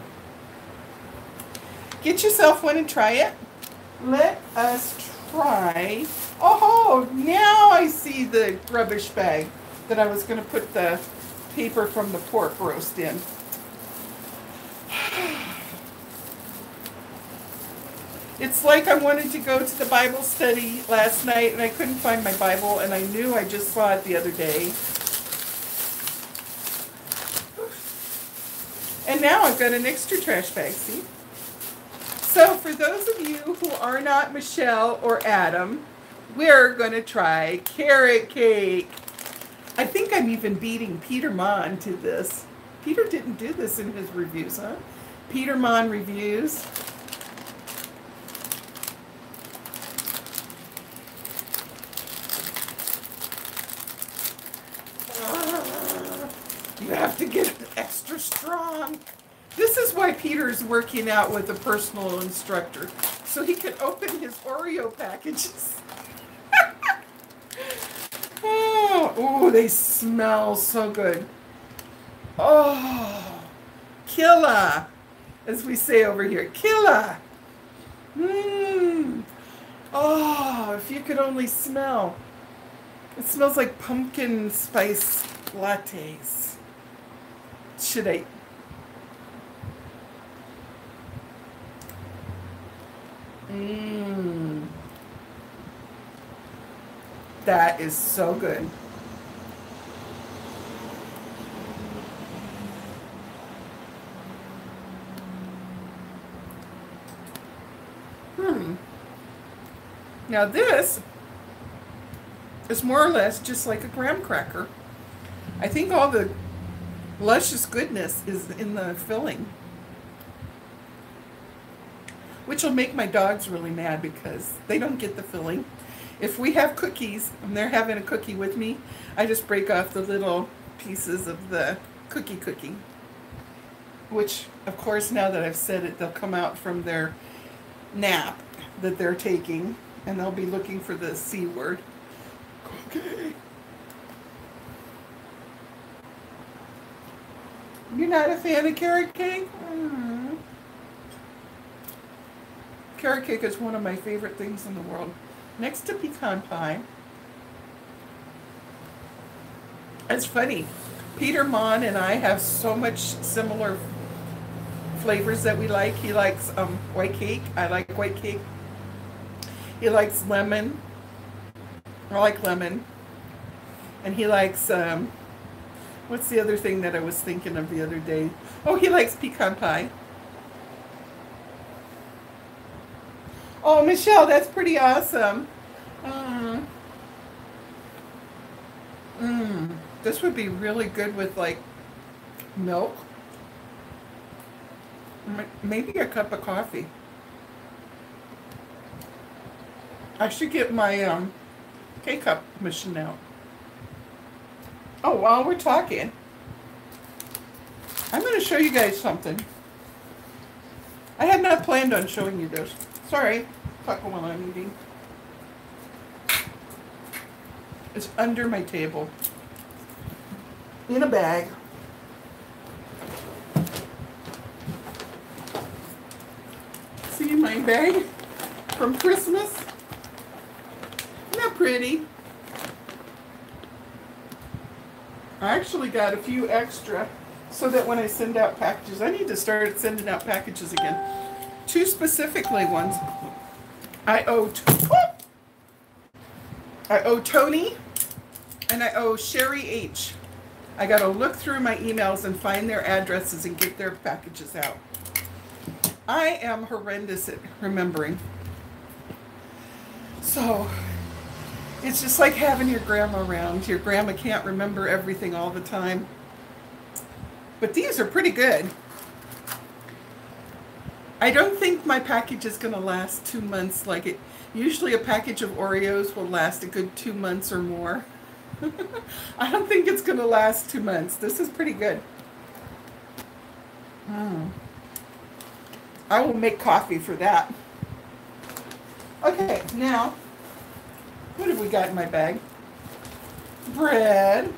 Get yourself one and try it. Let us try. Oh, now I see the rubbish bag that I was going to put the paper from the pork roast in. It's like I wanted to go to the Bible study last night and I couldn't find my Bible, and I knew I just saw it the other day. And now I've got an extra trash bag, see? So for those of you who are not Michelle or Adam, we're going to try carrot cake. I think I'm even beating Peter Mon to this. Peter didn't do this in his reviews, huh? Peter Mon reviews. You have to get it extra strong. This is why Peter's working out with a personal instructor, so he can open his Oreo packages. Oh, they smell so good. Oh, killer, as we say over here, killer. Oh, if you could only smell. It smells like pumpkin spice lattes. Should I? That is so good. Now this is more or less just like a graham cracker. I think all the luscious goodness is in the filling. which will make my dogs really mad because they don't get the filling. If we have cookies and they're having a cookie with me, I just break off the little pieces of the cookie, which, of course, now that I've said it, they'll come out from their nap that they're taking, and they'll be looking for the C word. Okay. You're not a fan of carrot cake? Carrot cake is one of my favorite things in the world. Next to pecan pie. It's funny. Peter Mon and I have so much similar flavors that we like. He likes white cake. I like white cake. He likes lemon. I like lemon. And he likes, what's the other thing that I was thinking of the other day? Oh, he likes pecan pie. Oh, Michelle, that's pretty awesome. This would be really good with, like, milk. Maybe a cup of coffee. I should get my K-cup machine out. Oh, while we're talking, I'm going to show you guys something. I had not planned on showing you this. Sorry, talking while I'm eating. It's under my table. In a bag. See my bag from Christmas? Isn't that pretty? I actually got a few extra so that when I send out packages, I need to start sending out packages again. 2 specifically ones. I owe Tony and I owe Sherry H. I got to look through my emails and find their addresses and get their packages out. I am horrendous at remembering. So, it's just like having your grandma around. Your grandma can't remember everything all the time. But these are pretty good. I don't think my package is going to last 2 months like it. Usually a package of Oreos will last a good 2 months or more. I don't think it's going to last 2 months. This is pretty good. I will make coffee for that. Okay, now, what have we got in my bag? Bread.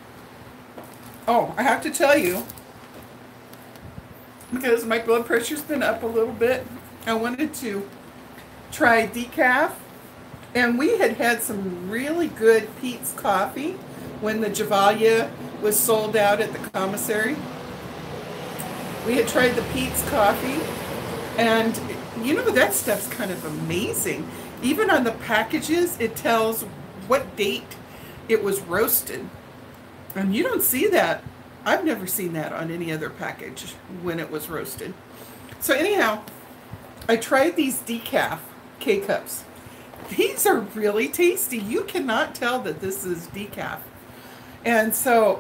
Oh, I have to tell you, because my blood pressure's been up a little bit, I wanted to try decaf. And we had had some really good Pete's coffee when the Javalia was sold out at the commissary. We had tried the Pete's coffee, and you know, that stuff's kind of amazing. Even on the packages, it tells what date it was roasted. And you don't see that. I've never seen that on any other package when it was roasted. So anyhow, I tried these decaf K-cups. These are really tasty. You cannot tell that this is decaf. And so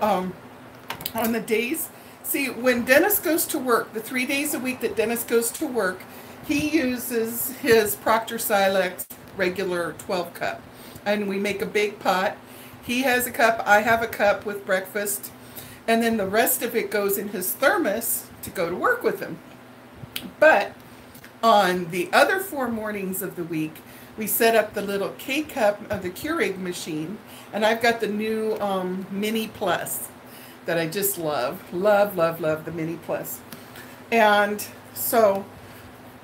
on the days, see, when Dennis goes to work, the 3 days a week that Dennis goes to work, he uses his Proctor Silex regular 12 cup. And we make a big pot. He has a cup, I have a cup with breakfast. And then the rest of it goes in his thermos to go to work with him. But on the other 4 mornings of the week, we set up the little K-cup of the Keurig machine, and I've got the new Mini Plus that I just love. Love the Mini Plus. And so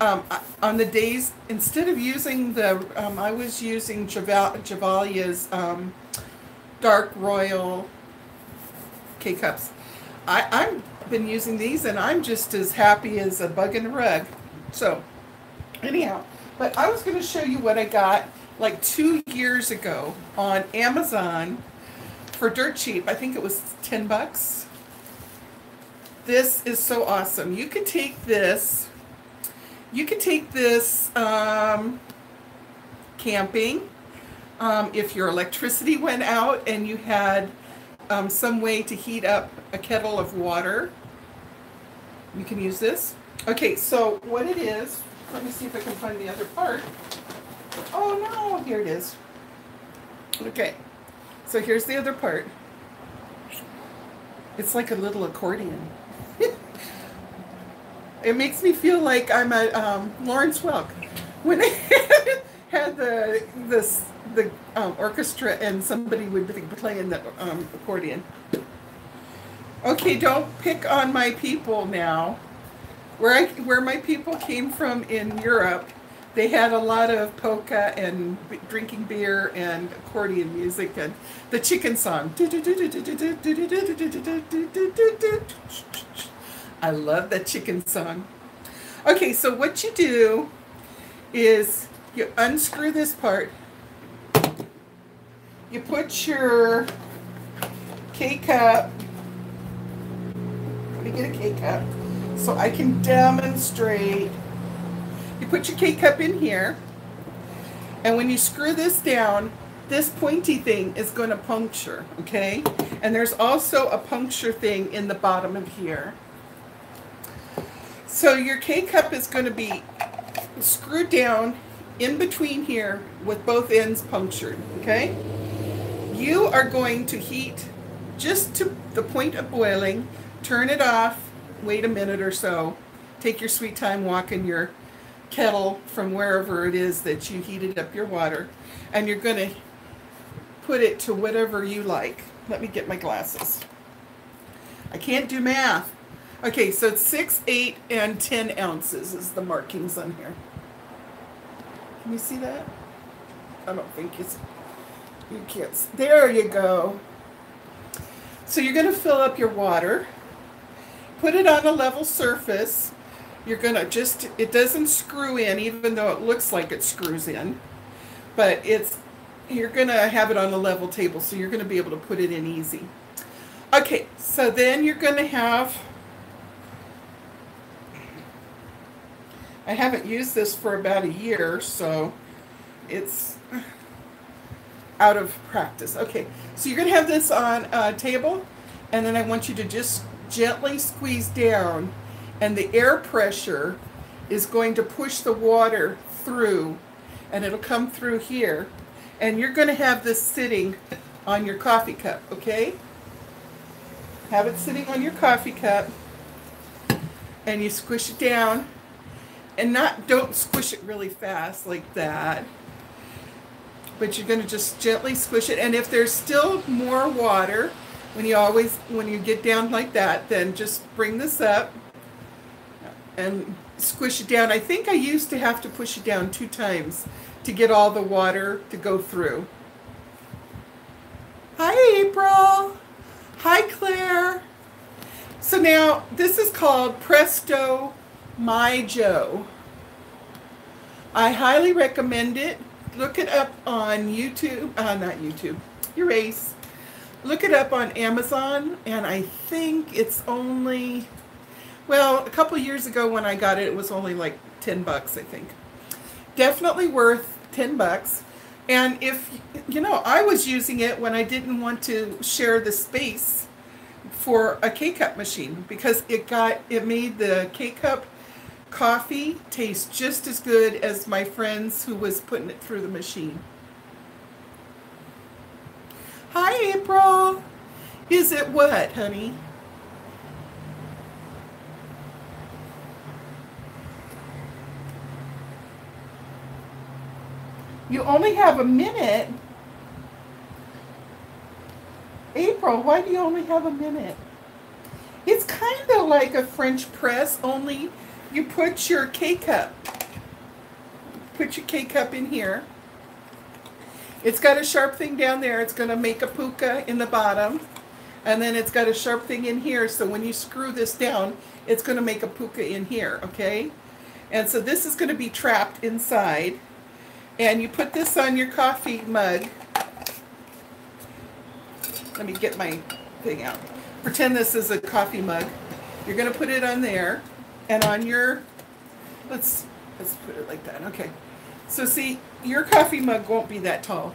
on the days, instead of using the, I was using Javalia's Dark Royal K-cups. I've been using these, and I'm just as happy as a bug in a rug. So anyhow, but I was going to show you what I got like 2 years ago on Amazon for dirt cheap. I think it was $10. This is so awesome. You could take this. You could take this camping. If your electricity went out and you had some way to heat up a kettle of water, you can use this. Okay, so what it is, Let me see if I can find the other part. Oh no, here it is. Okay, so here's the other part. It's like a little accordion. It makes me feel like I'm at Lawrence Welk when I had the orchestra and somebody would be playing the accordion. Okay, don't pick on my people now. Where my people came from in Europe, they had a lot of polka and drinking beer and accordion music and the chicken song. I love that chicken song. Okay, so what you do is you unscrew this part. You put your K-cup. Let me get a K-cup so I can demonstrate. You put your K-cup in here, and when you screw this down, this pointy thing is going to puncture, okay? And there's also a puncture thing in the bottom of here. So your K-cup is going to be screwed down in between here with both ends punctured, okay? You are going to heat just to the point of boiling, turn it off, wait a minute or so, take your sweet time walking your kettle from wherever it is that you heated up your water, and you're going to put it to whatever you like. Let me get my glasses. I can't do math. Okay, so it's 6, 8, and 10 ounces is the markings on here. Can you see that? I don't think you can't. There you go. So you're going to fill up your water, put it on a level surface. You're going to just, it doesn't screw in, even though it looks like it screws in, but you're going to have it on a level table, so you're going to be able to put it in easy. Okay, so then you're going to have, I haven't used this for about a year, so it's out of practice. Okay, so you're going to have this on a table, and then I want you to just gently squeeze down, and the air pressure is going to push the water through, and it'll come through here, and you're going to have this sitting on your coffee cup, okay? Have it sitting on your coffee cup, and you squish it down, and don't squish it really fast like that, but you're going to just gently squish it. And if there's still more water, when you get down like that, then just bring this up and squish it down. I think I used to have to push it down 2 times to get all the water to go through. Hi, April. Hi, Claire. So now this is called Presto My Joe. I highly recommend it. Look it up on YouTube, not YouTube, Erase. Look it up on Amazon, and I think it's only, well, a couple years ago when I got it, it was only like 10 bucks, I think. Definitely worth 10 bucks. And if, you know, I was using it when I didn't want to share the space for a K-cup machine, because it made the K-cup coffee taste just as good as my friends who was putting it through the machine. Hi, April. Is it what, honey? You only have a minute. April, why do you only have a minute? It's kind of like a French press, only you put your K-cup in here. It's got a sharp thing down there. It's going to make a puka in the bottom. And then it's got a sharp thing in here. So when you screw this down, it's going to make a puka in here, okay? And so this is going to be trapped inside. And you put this on your coffee mug. Let me get my thing out. Pretend this is a coffee mug. You're going to put it on there. And on your, let's put it like that. Okay. So see, your coffee mug won't be that tall.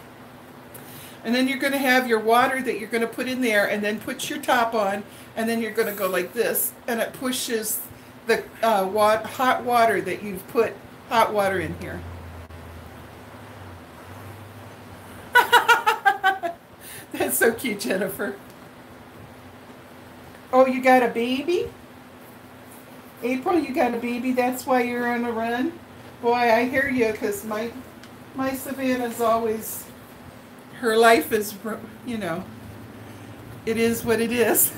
And then you're going to have your water that you're going to put in there, and then put your top on, and then you're going to go like this, and it pushes the hot water that you've put hot water in here. That's so cute, Jennifer. Oh, you got a baby? April, you got a baby, that's why you're on a run? Boy, I hear you, because my Savannah's always, her life is, you know, it is what it is.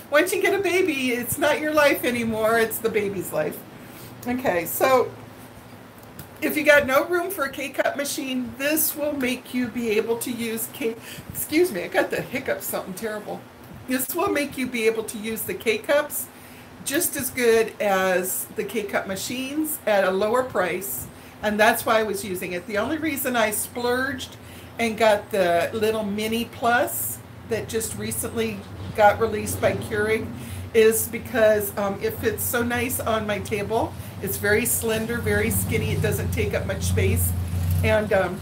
Once you get a baby, it's not your life anymore, it's the baby's life. Okay, so if you got no room for a K-cup machine, this will make you be able to use excuse me, I got the hiccup, something terrible. This will make you be able to use the K-cups just as good as the K-cup machines at a lower price, and that's why I was using it. The only reason I splurged and got the little mini plus that just recently got released by Keurig is because it fits so nice on my table. It's very slender, very skinny. It doesn't take up much space, and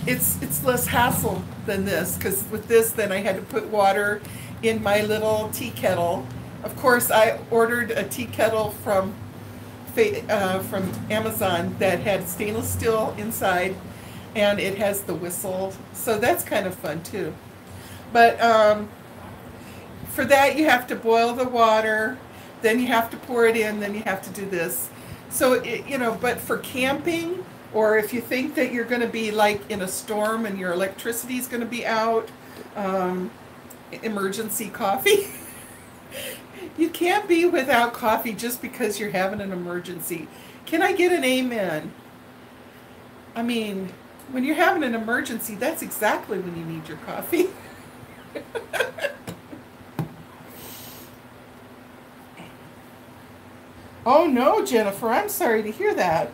it's less hassle than this, because with this, then I had to put water in my little tea kettle. Of course, I ordered a tea kettle from Amazon that had stainless steel inside, and it has the whistle, so that's kind of fun too. But for that, you have to boil the water, then you have to pour it in, then you have to do this. So, you know, but for camping, or if you think that you're going to be like in a storm and your electricity is going to be out, emergency coffee. You can't be without coffee just because you're having an emergency. Can I get an amen? I mean, when you're having an emergency, that's exactly when you need your coffee. Oh no, Jennifer, I'm sorry to hear that.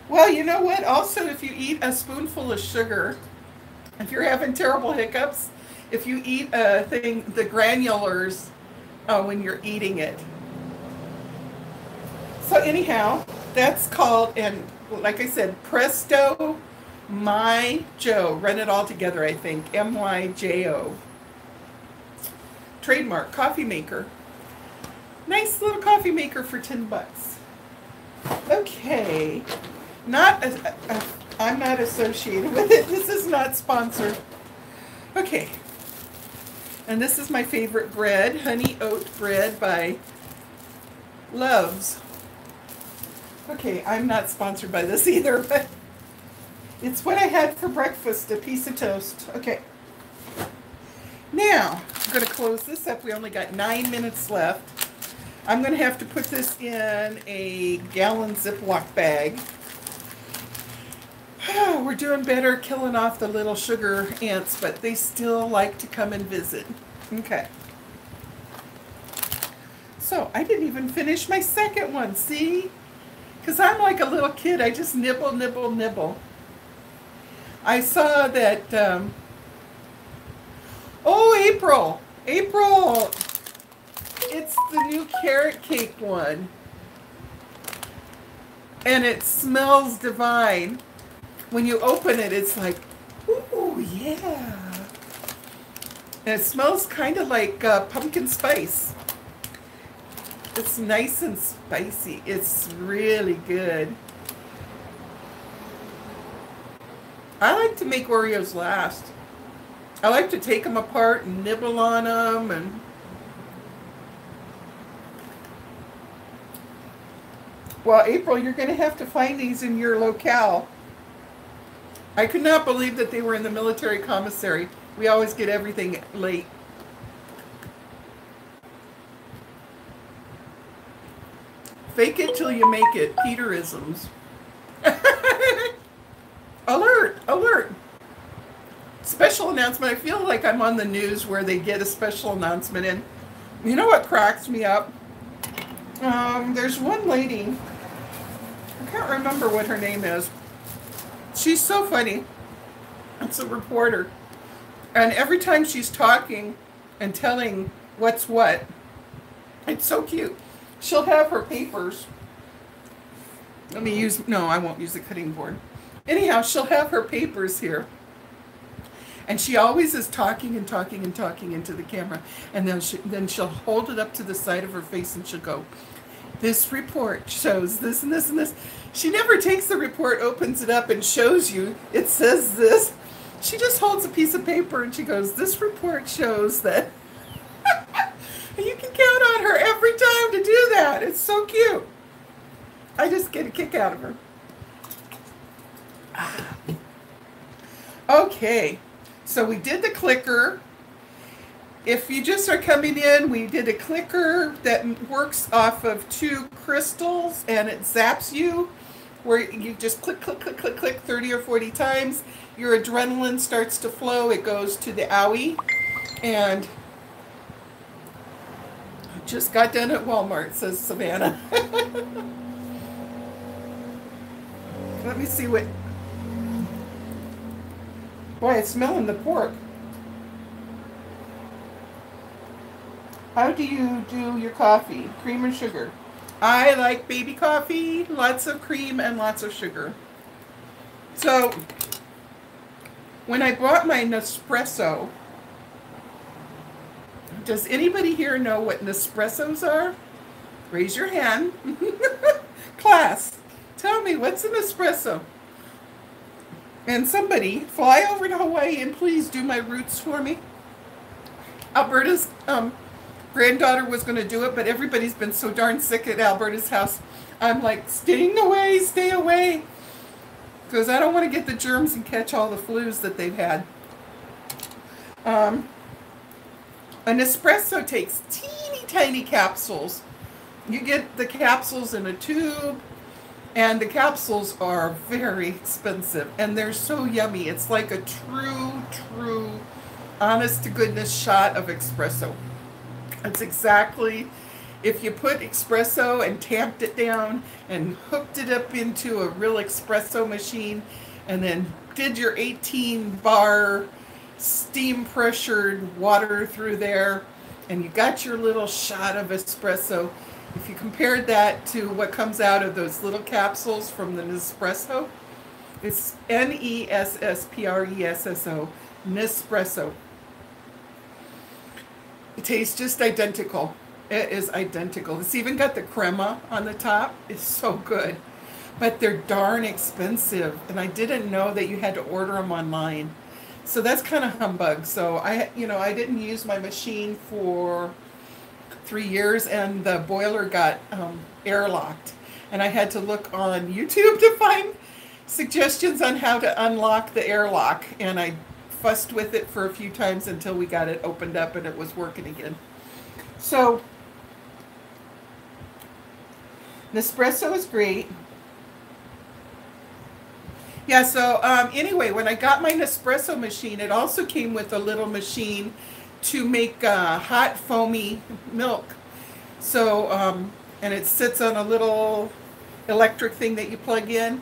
Well, you know what? Also, if you eat a spoonful of sugar, if you're having terrible hiccups, if you eat a thing, the granulars, when you're eating it. So anyhow, that's called, and like I said, Presto My Joe. Run it all together, I think. M-Y-J-O. Trademark coffee maker. Nice little coffee maker for 10 bucks. Okay. I'm not associated with it. This is not sponsored. Okay. And this is my favorite bread, honey oat bread by Loves. Okay, I'm not sponsored by this either, but it's what I had for breakfast, a piece of toast. Okay. Now, I'm going to close this up. We only got 9 minutes left. I'm going to have to put this in a gallon Ziploc bag. We're doing better killing off the little sugar ants, but they still like to come and visit. Okay. So, I didn't even finish my second one, see? Because I'm like a little kid. I just nibble, nibble, nibble. I saw that... oh, April! April! It's the new carrot cake one. And it smells divine. When you open it, it's like, ooh, yeah. And it smells kind of like pumpkin spice. It's nice and spicy. It's really good. I like to make Oreos last. I like to take them apart and nibble on them. And well, April, you're going to have to find these in your locale. I could not believe that they were in the military commissary. We always get everything late. Fake it till you make it. Peterisms. Alert! Alert! Special announcement. I feel like I'm on the news where they get a special announcement in. You know what cracks me up? There's one lady. I can't remember what her name is. She's so funny. It's a reporter. And every time she's talking and telling what's what, it's so cute. She'll have her papers. Let me use, no, I won't use the cutting board. Anyhow, she'll have her papers here. And she always is talking and talking and talking into the camera. And then she'll hold it up to the side of her face and she'll go, this report shows this and this and this. She never takes the report, opens it up and shows you it says this. She just holds a piece of paper and she goes, this report shows that. And you can count on her every time to do that. It's so cute. I just get a kick out of her. Okay, so we did the clicker. If you just are coming in, we did a clicker that works off of 2 crystals and it zaps you, where you just click, click, click, click, click 30 or 40 times. Your adrenaline starts to flow. It goes to the owie. And I just got done at Walmart, says Savannah. Let me see what... Boy, it's smelling the pork. How do you do your coffee? Cream or sugar? I like baby coffee, lots of cream and lots of sugar. So, when I bought my Nespresso, does anybody here know what Nespressos are? Raise your hand. Class, tell me, what's an espresso? And somebody, fly over to Hawaii and please do my roots for me. Alberta's granddaughter was going to do it, but everybody's been so darn sick at Alberta's house. I'm like, stay away. Because I don't want to get the germs and catch all the flus that they've had. An espresso takes teeny tiny capsules. You get the capsules in a tube. And the capsules are very expensive, and they're so yummy. It's like a true, honest-to-goodness shot of espresso. It's exactly, if you put espresso and tamped it down and hooked it up into a real espresso machine, and then did your 18-bar steam-pressured water through there, and you got your little shot of espresso. If you compared that to what comes out of those little capsules from the Nespresso, it's Nespresso, Nespresso. It tastes just identical. It is identical. It's even got the crema on the top. It's so good. But they're darn expensive, and I didn't know that you had to order them online. So that's kind of humbug. So I didn't use my machine for 3 years, and the boiler got airlocked, and I had to look on YouTube to find suggestions on how to unlock the airlock, and I fussed with it for a few times until we got it opened up and it was working again. So Nespresso is great. Yeah, so anyway, when I got my Nespresso machine, it also came with a little machine to make hot foamy milk. So, and it sits on a little electric thing that you plug in,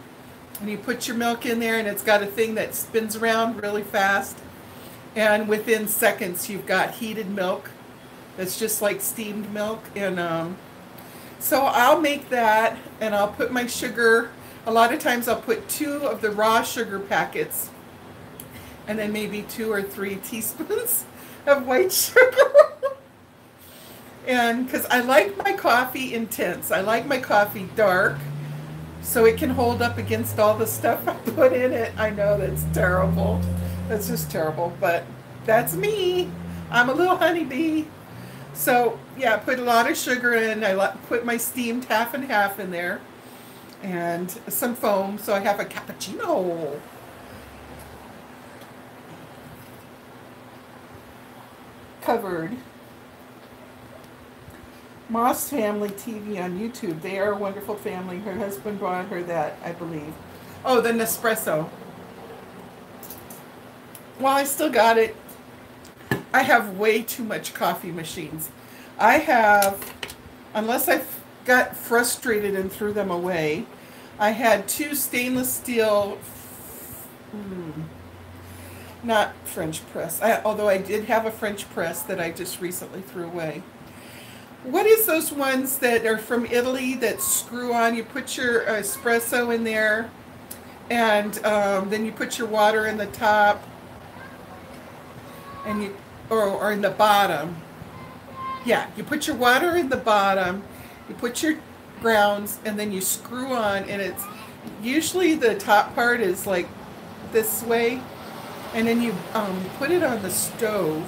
and you put your milk in there, and it's got a thing that spins around really fast, and within seconds you've got heated milk that's just like steamed milk. And so I'll make that, and I'll put my sugar. A lot of times I'll put 2 of the raw sugar packets, and then maybe 2 or 3 teaspoons of white sugar. And because I like my coffee intense, I like my coffee dark, so it can hold up against all the stuff I put in it. I know that's terrible. That's just terrible, but that's me. I'm a little honeybee. So yeah, I put a lot of sugar in. I put my steamed half and half in there, and some foam, so I have a cappuccino. Covered. Moss Family TV on YouTube. They are a wonderful family. Her husband brought her that, I believe. Oh, the Nespresso. Well, I still got it. I have way too much coffee machines. I have, unless I got frustrated and threw them away, I had 2 stainless steel, not French press, although I did have a French press that I just recently threw away. What is those ones that are from Italy that screw on? You put your espresso in there, and then you put your water in the top, and you, or in the bottom. Yeah, you put your water in the bottom, you put your grounds, and then you screw on, and it's usually the top part is like this way, and then you put it on the stove,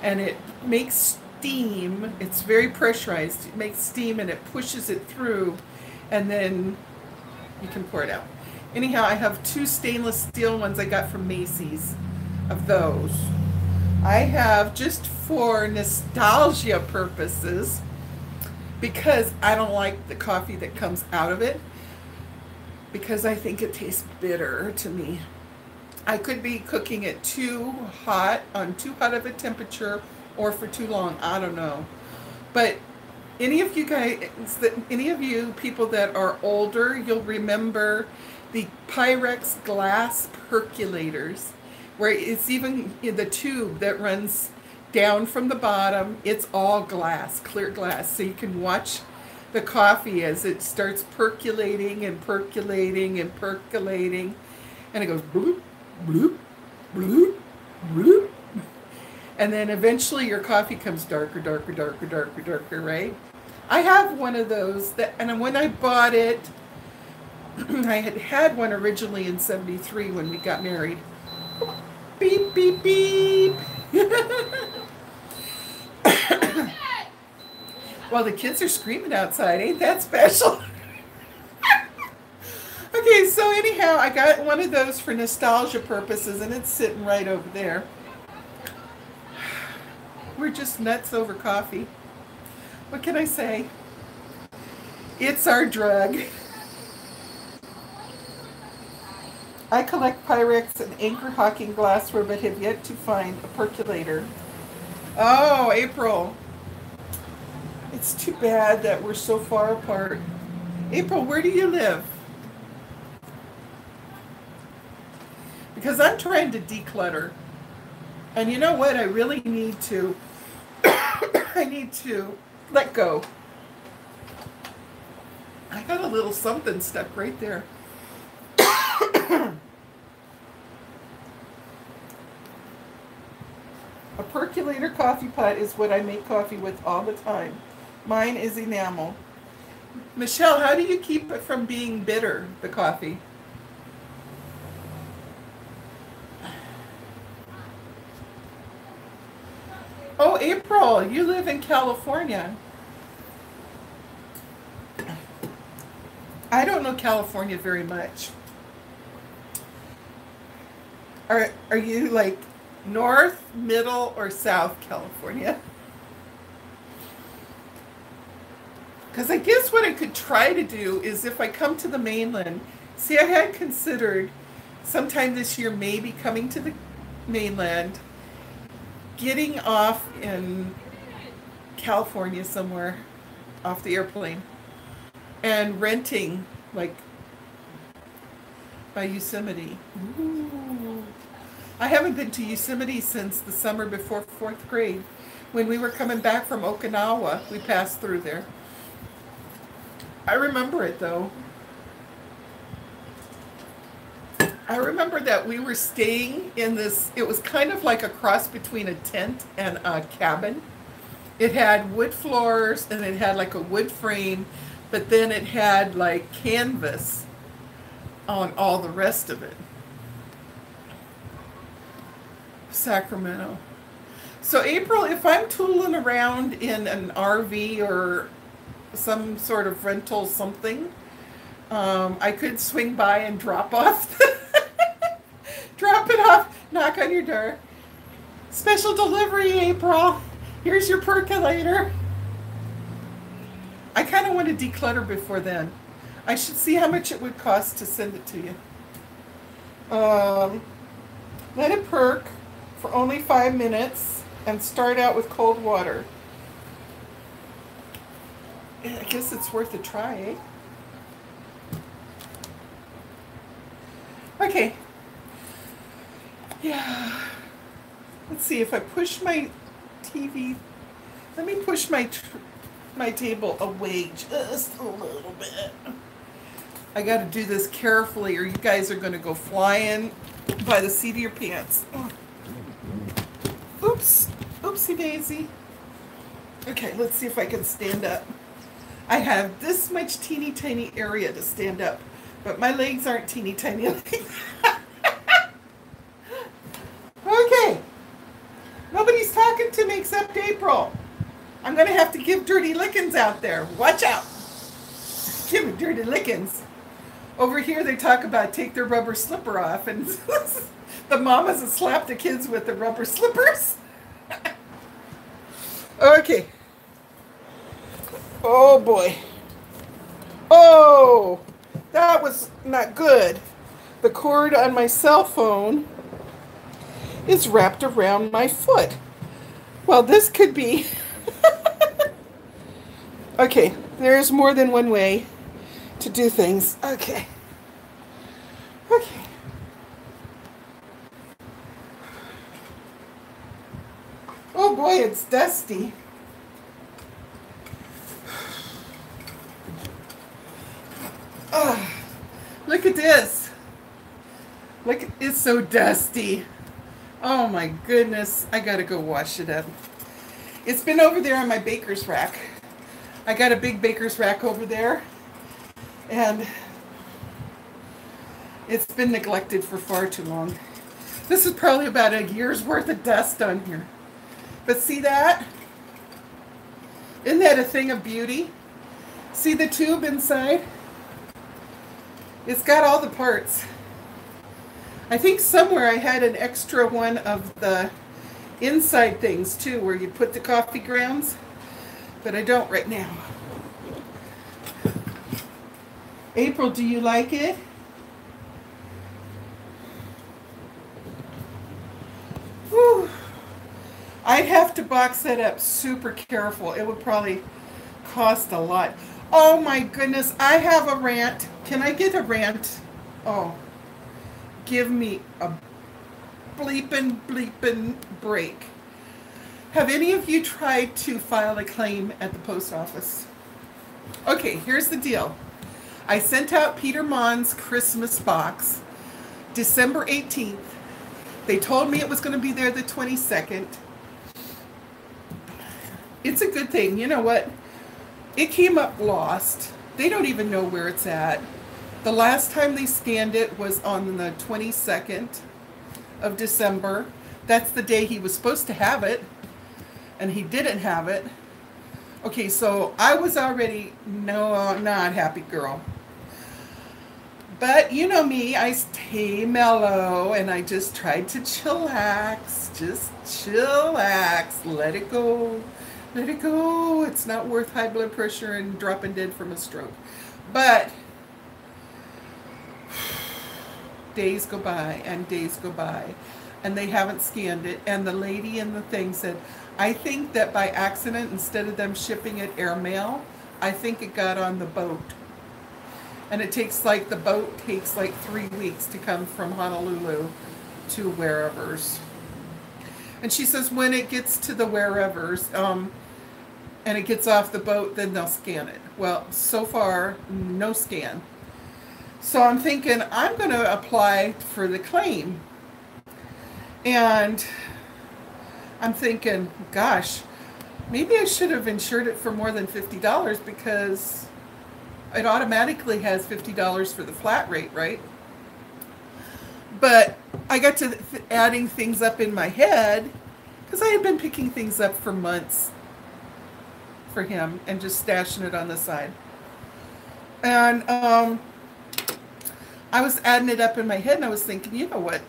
and it makes steam. It's very pressurized. It makes steam, and it pushes it through, and then you can pour it out. Anyhow, I have 2 stainless steel ones I got from Macy's of those. I have, just for nostalgia purposes, because I don't like the coffee that comes out of it, because I think it tastes bitter to me. I could be cooking it too hot, on too hot of a temperature, or for too long. I don't know. But any of you guys, any of you people that are older, you'll remember the Pyrex glass percolators, where it's even in the tube that runs down from the bottom. It's all glass, clear glass, so you can watch the coffee as it starts percolating and percolating and percolating, and it goes bloop, bloop, bloop, bloop, and then eventually your coffee comes darker, darker, darker, darker, darker, right? I have one of those, and when I bought it, I had one originally in '73 when we got married. Beep, beep, beep. Well, the kids are screaming outside. Ain't that special? Okay, so anyhow, I got one of those for nostalgia purposes, and it's sitting right over there. We're just nuts over coffee. What can I say? It's our drug. I collect Pyrex and anchor hawking glassware, but have yet to find a percolator. Oh, April. It's too bad that we're so far apart. April, where do you live? Because I'm trying to declutter. And you know what? I really need to. I need to let go. I got a little something stuck right there. A percolator coffee pot is what I make coffee with all the time. Mine is enamel. Michelle, how do you keep it from being bitter, the coffee? Oh, April, you live in California. I don't know California very much. Are you like North, Middle, or South California? Because I guess what I could try to do is, if I come to the mainland, see, I had considered sometime this year maybe coming to the mainland, getting off in California somewhere, off the airplane, and renting, like, by Yosemite. Ooh. I haven't been to Yosemite since the summer before 4th grade. When we were coming back from Okinawa, we passed through there. I remember it, though. I remember that we were staying in this, it was kind of like a cross between a tent and a cabin. It had wood floors, and it had like a wood frame, but then it had like canvas on all the rest of it. Sacramento. So April, if I'm tooling around in an RV or some sort of rental something, I could swing by and drop off, drop it off, knock on your door. Special delivery, April. Here's your percolator. I kind of want to declutter before then. I should see how much it would cost to send it to you. Let it perk for only 5 minutes and start out with cold water. I guess it's worth a try, eh? Okay. Yeah. Let's see, if I push my TV, let me push my table away just a little bit. I got to do this carefully, or you guys are going to go flying by the seat of your pants. Oops. Oopsie daisy. Okay, let's see if I can stand up. I have this much teeny tiny area to stand up, but my legs aren't teeny tiny. Okay. Nobody's talking to me except April. I'm going to have to give dirty lickings out there. Watch out. Give me dirty lickings. Over here they talk about take their rubber slipper off, and the mamas have slapped the kids with the rubber slippers. Okay. Oh boy. Oh, that was not good. The cord on my cell phone is wrapped around my foot. Well, this could be... Okay, there's more than one way to do things. Okay. Okay. Oh boy, it's dusty. Oh, look at this. Look, it's so dusty. Oh my goodness, I gotta go wash it up. It's been over there on my baker's rack. I got a big baker's rack over there, and it's been neglected for far too long. This is probably about a year's worth of dust on here. But see that? Isn't that a thing of beauty? See the tube inside? It's got all the parts. I think somewhere I had an extra one of the inside things too, where you put the coffee grounds, but I don't right now. April, do you like it? Whew. I'd have to box that up super careful. It would probably cost a lot. Oh my goodness, I have a rant. Can I get a rant? Oh, give me a bleepin' break. Have any of you tried to file a claim at the post office? Okay, here's the deal. I sent out Peter Mon's Christmas box December 18th. They told me it was going to be there the 22nd. It's a good thing. You know what? It came up lost. They don't even know where it's at. The last time they scanned it was on the 22nd of December. That's the day he was supposed to have it, and he didn't have it. Okay, so I was already not happy girl. But you know me, I stay mellow, and I just tried to chillax. Just chillax. Let it go. Let it go. It's not worth high blood pressure and dropping dead from a stroke. But days go by and days go by, and they haven't scanned it. And the lady in the thing said, I think that by accident, instead of them shipping it airmail, I think it got on the boat. And it takes the boat takes 3 weeks to come from Honolulu to wherever's. And she says when it gets to the wherever's, and it gets off the boat, then they'll scan it. Well, so far, no scan. So I'm thinking I'm going to apply for the claim. And I'm thinking, gosh, maybe I should have insured it for more than $50 because it automatically has $50 for the flat rate, right? But I got to adding things up in my head because I had been picking things up for months for him and just stashing it on the side. And I was adding it up in my head, and I was thinking, you know what?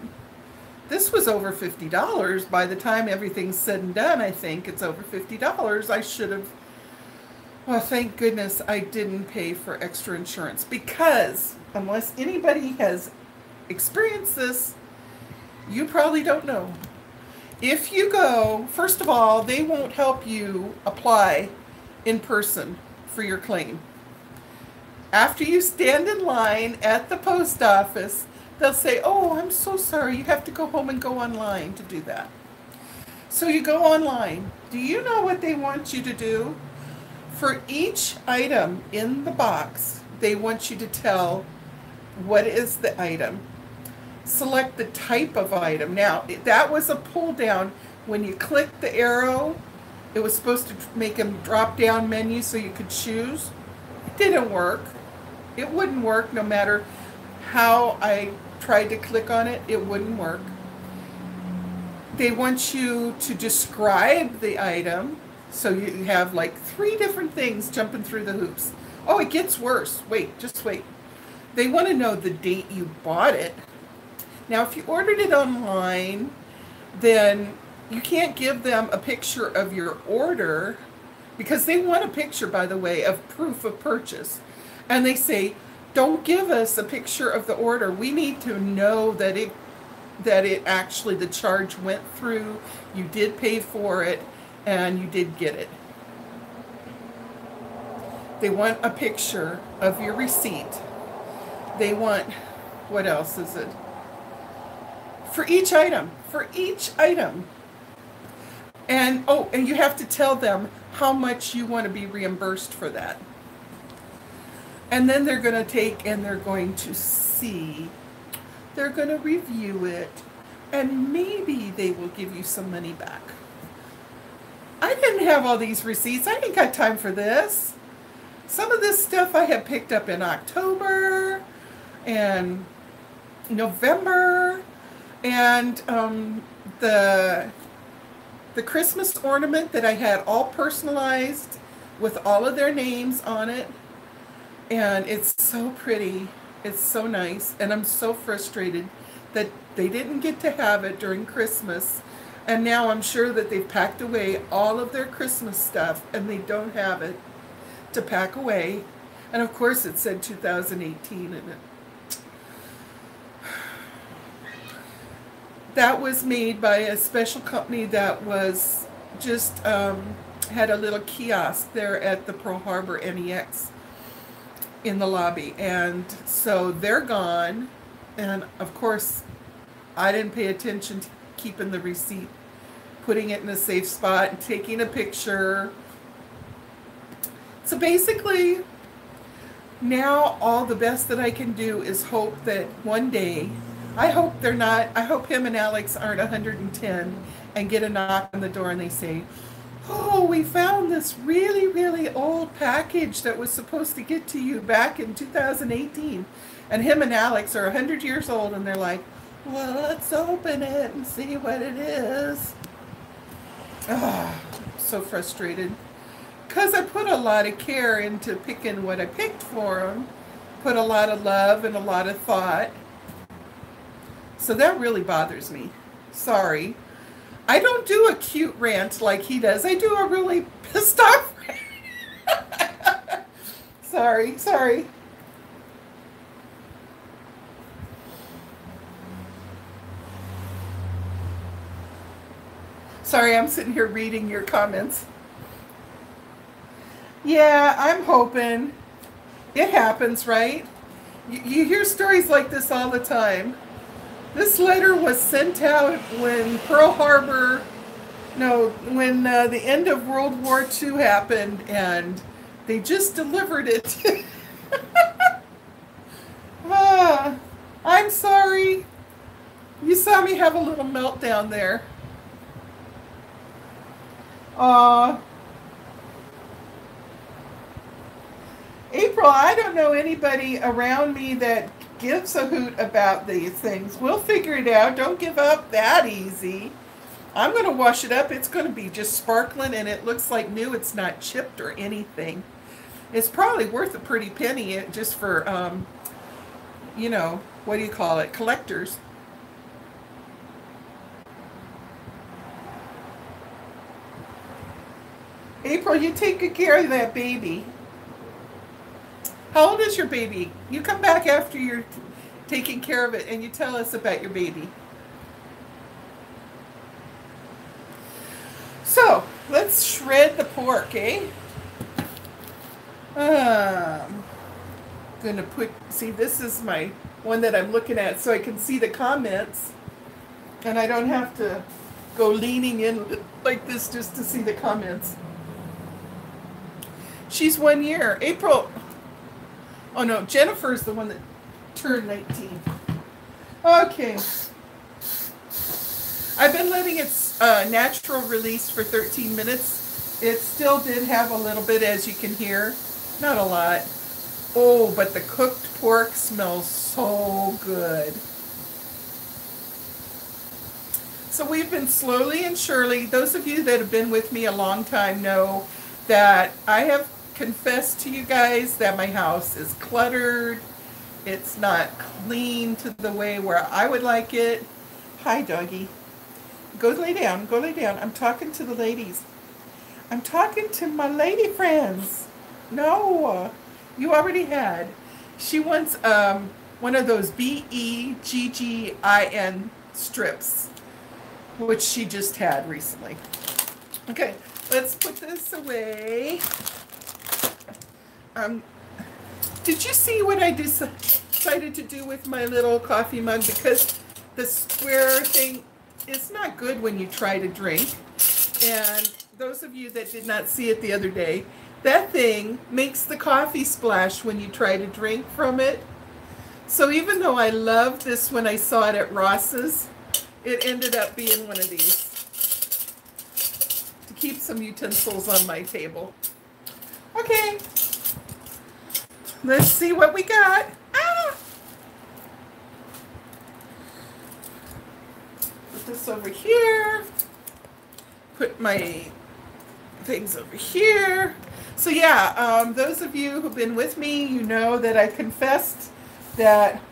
This was over $50. By the time everything's said and done, I think it's over $50. I should have... Well, thank goodness I didn't pay for extra insurance, because unless anybody has experienced this, you probably don't know. If you go, first of all, they won't help you apply in person for your claim. After you stand in line at the post office, they'll say, oh, I'm so sorry, you have to go home and go online to do that. So you go online. Do you know what they want you to do? For each item in the box, they want you to tell what is the item. Select the type of item. Now, that was a pull down when you click the arrow, it was supposed to make a drop-down menu so you could choose. It didn't work. It wouldn't work no matter how I tried to click on it. It wouldn't work. They want you to describe the item, so you have like 3 different things jumping through the hoops. Oh, it gets worse. Wait, just wait. They want to know the date you bought it. Now, if you ordered it online, then you can't give them a picture of your order, because they want a picture, by the way, of proof of purchase. And they say, don't give us a picture of the order. We need to know that it actually, the charge went through, you did pay for it, and you did get it. They want a picture of your receipt. They want, what else is it? For each item. And, oh, and you have to tell them how much you want to be reimbursed for that. And then they're going to take and they're going to see. They're going to review it. And maybe they will give you some money back. I didn't have all these receipts. I ain't got time for this. Some of this stuff I had picked up in October and November. And the Christmas ornament that I had all personalized with all of their names on it. And it's so pretty. It's so nice. And I'm so frustrated that they didn't get to have it during Christmas. And now I'm sure that they've packed away all of their Christmas stuff and they don't have it to pack away. And of course it said 2018 in it. That was made by a special company that was just had a little kiosk there at the Pearl Harbor NEX in the lobby. And so they're gone. And of course, I didn't pay attention to keeping the receipt, putting it in a safe spot, and taking a picture. So basically, now all the best that I can do is hope that one day, I hope him and Alex aren't 110 and get a knock on the door and they say, oh, we found this really, really old package that was supposed to get to you back in 2018. And him and Alex are 100 years old and they're like, well, let's open it and see what it is. Oh, I'm so frustrated. Because I put a lot of care into picking what I picked for them. Put a lot of love and a lot of thought. So that really bothers me. Sorry. I don't do a cute rant like he does. I do a really pissed off rant. Sorry. Sorry, I'm sitting here reading your comments. Yeah, I'm hoping. It happens, right? You hear stories like this all the time. This letter was sent out when when the end of World War II happened, and they just delivered it. I'm sorry. You saw me have a little meltdown there. April, I don't know anybody around me that gives a hoot about these things. We'll figure it out. Don't give up that easy. I'm going to wash it up. It's going to be just sparkling and it looks like new. It's not chipped or anything. It's probably worth a pretty penny just for, you know, what do you call it? Collectors. April, you take good care of that baby. How old is your baby? You come back after you're taking care of it and you tell us about your baby. So, let's shred the pork, eh? Gonna put, see, this is my one that I'm looking at so I can see the comments and I don't have to go leaning in like this just to see the comments. She's 1 year. April, oh no, Jennifer's the one that turned 19. Okay. I've been letting its natural release for 13 minutes. It still did have a little bit, as you can hear. Not a lot. Oh, but the cooked pork smells so good. So we've been slowly and surely, those of you that have been with me a long time know that I have confessed to you guys that my house is cluttered. It's not clean to the way where I would like it. Hi, doggy. Go lay down. Go lay down. I'm talking to the ladies. I'm talking to my lady friends. No, you already had. She wants one of those BEGGIN strips, which she just had recently. Okay, let's put this away. Did you see what I decided to do with my little coffee mug? Because the square thing is not good when you try to drink. And those of you that did not see it the other day, that thing makes the coffee splash when you try to drink from it. So even though I loved this when I saw it at Ross's, it ended up being one of these to keep some utensils on my table. Okay, let's see what we got. Ah! Put this over here. Put my things over here. So yeah, those of you who've been with me, you know that I confessed that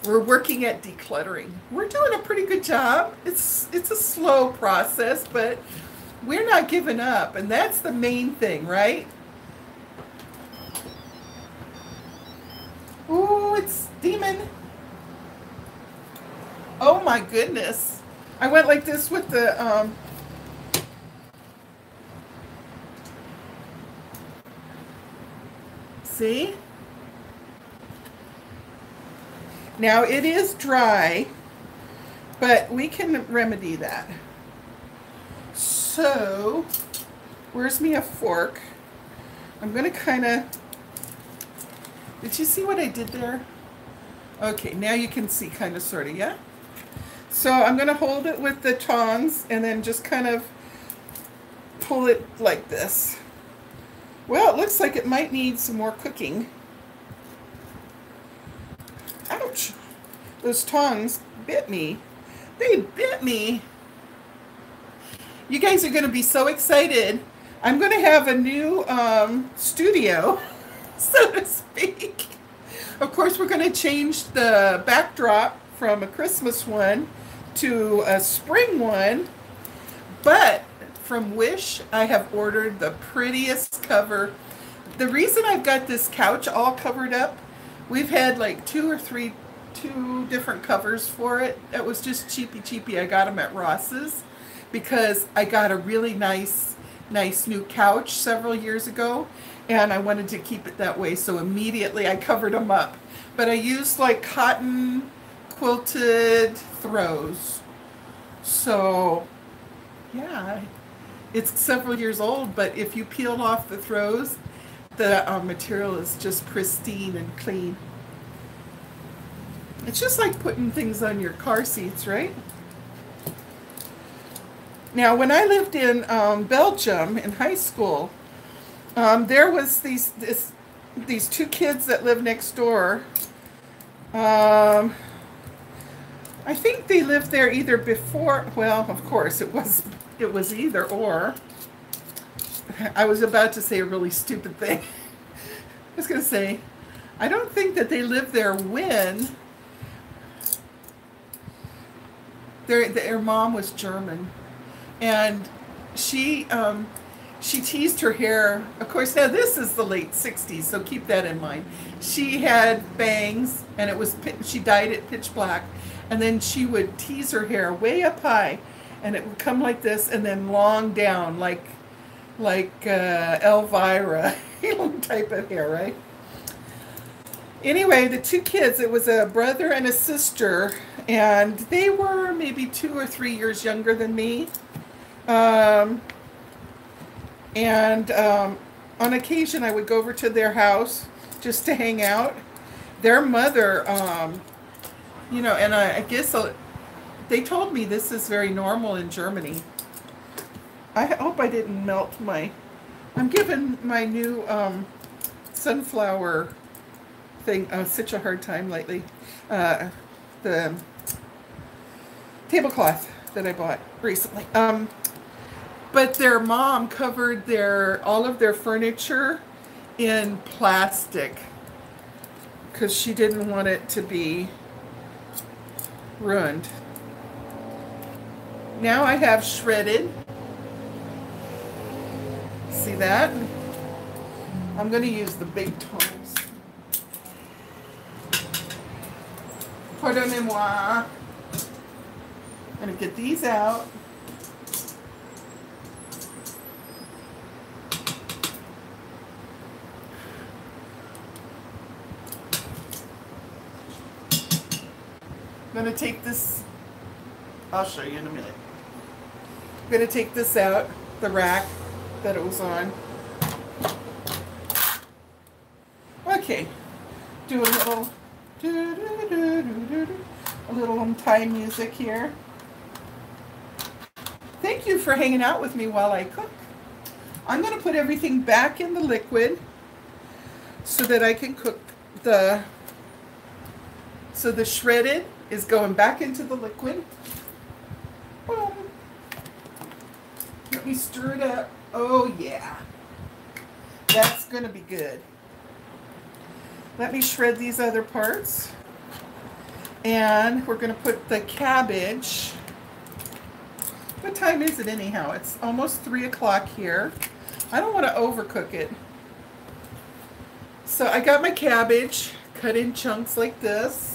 we're working at decluttering. We're doing a pretty good job. It's a slow process, but we're not giving up, and that's the main thing, right? Ooh, it's steaming. Oh my goodness. I went like this with the see? Now it is dry, but we can remedy that. So, where's me a fork? I'm going to kind of, did you see what I did there? Okay, now you can see kind of sort of, yeah? So I'm going to hold it with the tongs and then just kind of pull it like this. Well, it looks like it might need some more cooking. Ouch! Those tongs bit me. They bit me. You guys are going to be so excited. I'm going to have a new studio, so to speak. Of course, we're going to change the backdrop from a Christmas one to a spring one. But from Wish, I have ordered the prettiest cover. The reason I've got this couch all covered up, we've had like two different covers for it. That was just cheapy. I got them at Ross's because I got a really nice new couch several years ago, and I wanted to keep it that way, so immediately I covered them up. But I used like cotton quilted throws. So yeah, it's several years old, but if you peel off the throws, the material is just pristine and clean. It's just like putting things on your car seats, right? Now, when I lived in Belgium in high school, there was these two kids that lived next door. I think they lived there either before. Well, of course, it was either or. I was about to say a really stupid thing. I was going to say, I don't think that they lived there when their mom was German. And she teased her hair. Of course, now this is the late 60s, so keep that in mind. She had bangs, and she dyed it pitch black. And then she would tease her hair way up high, and it would come like this, and then long down, like Elvira type of hair, right? Anyway, the two kids, it was a brother and a sister, and they were maybe 2 or 3 years younger than me. On occasion, I would go over to their house just to hang out. Their mother You know, and I guess they told me this is very normal in Germany. I hope I didn't melt my... I'm giving my new sunflower thing such a hard time lately. The tablecloth that I bought recently. But their mom covered all of their furniture in plastic because she didn't want it to be ruined. Now I have shredded. See that? I'm going to use the big tongs. Pardonnez-moi. I'm going to get these out. I'm going to take this, I'll show you in a minute. I'm going to take this out, the rack that it was on. Okay, do a little Thai music here. Thank you for hanging out with me while I cook. I'm going to put everything back in the liquid so that I can cook so the shredded is going back into the liquid. Boom. Let me stir it up. Oh yeah, that's going to be good. Let me shred these other parts. And we're going to put the cabbage. What time is it anyhow? It's almost 3 o'clock here. I don't want to overcook it. So I got my cabbage cut in chunks like this.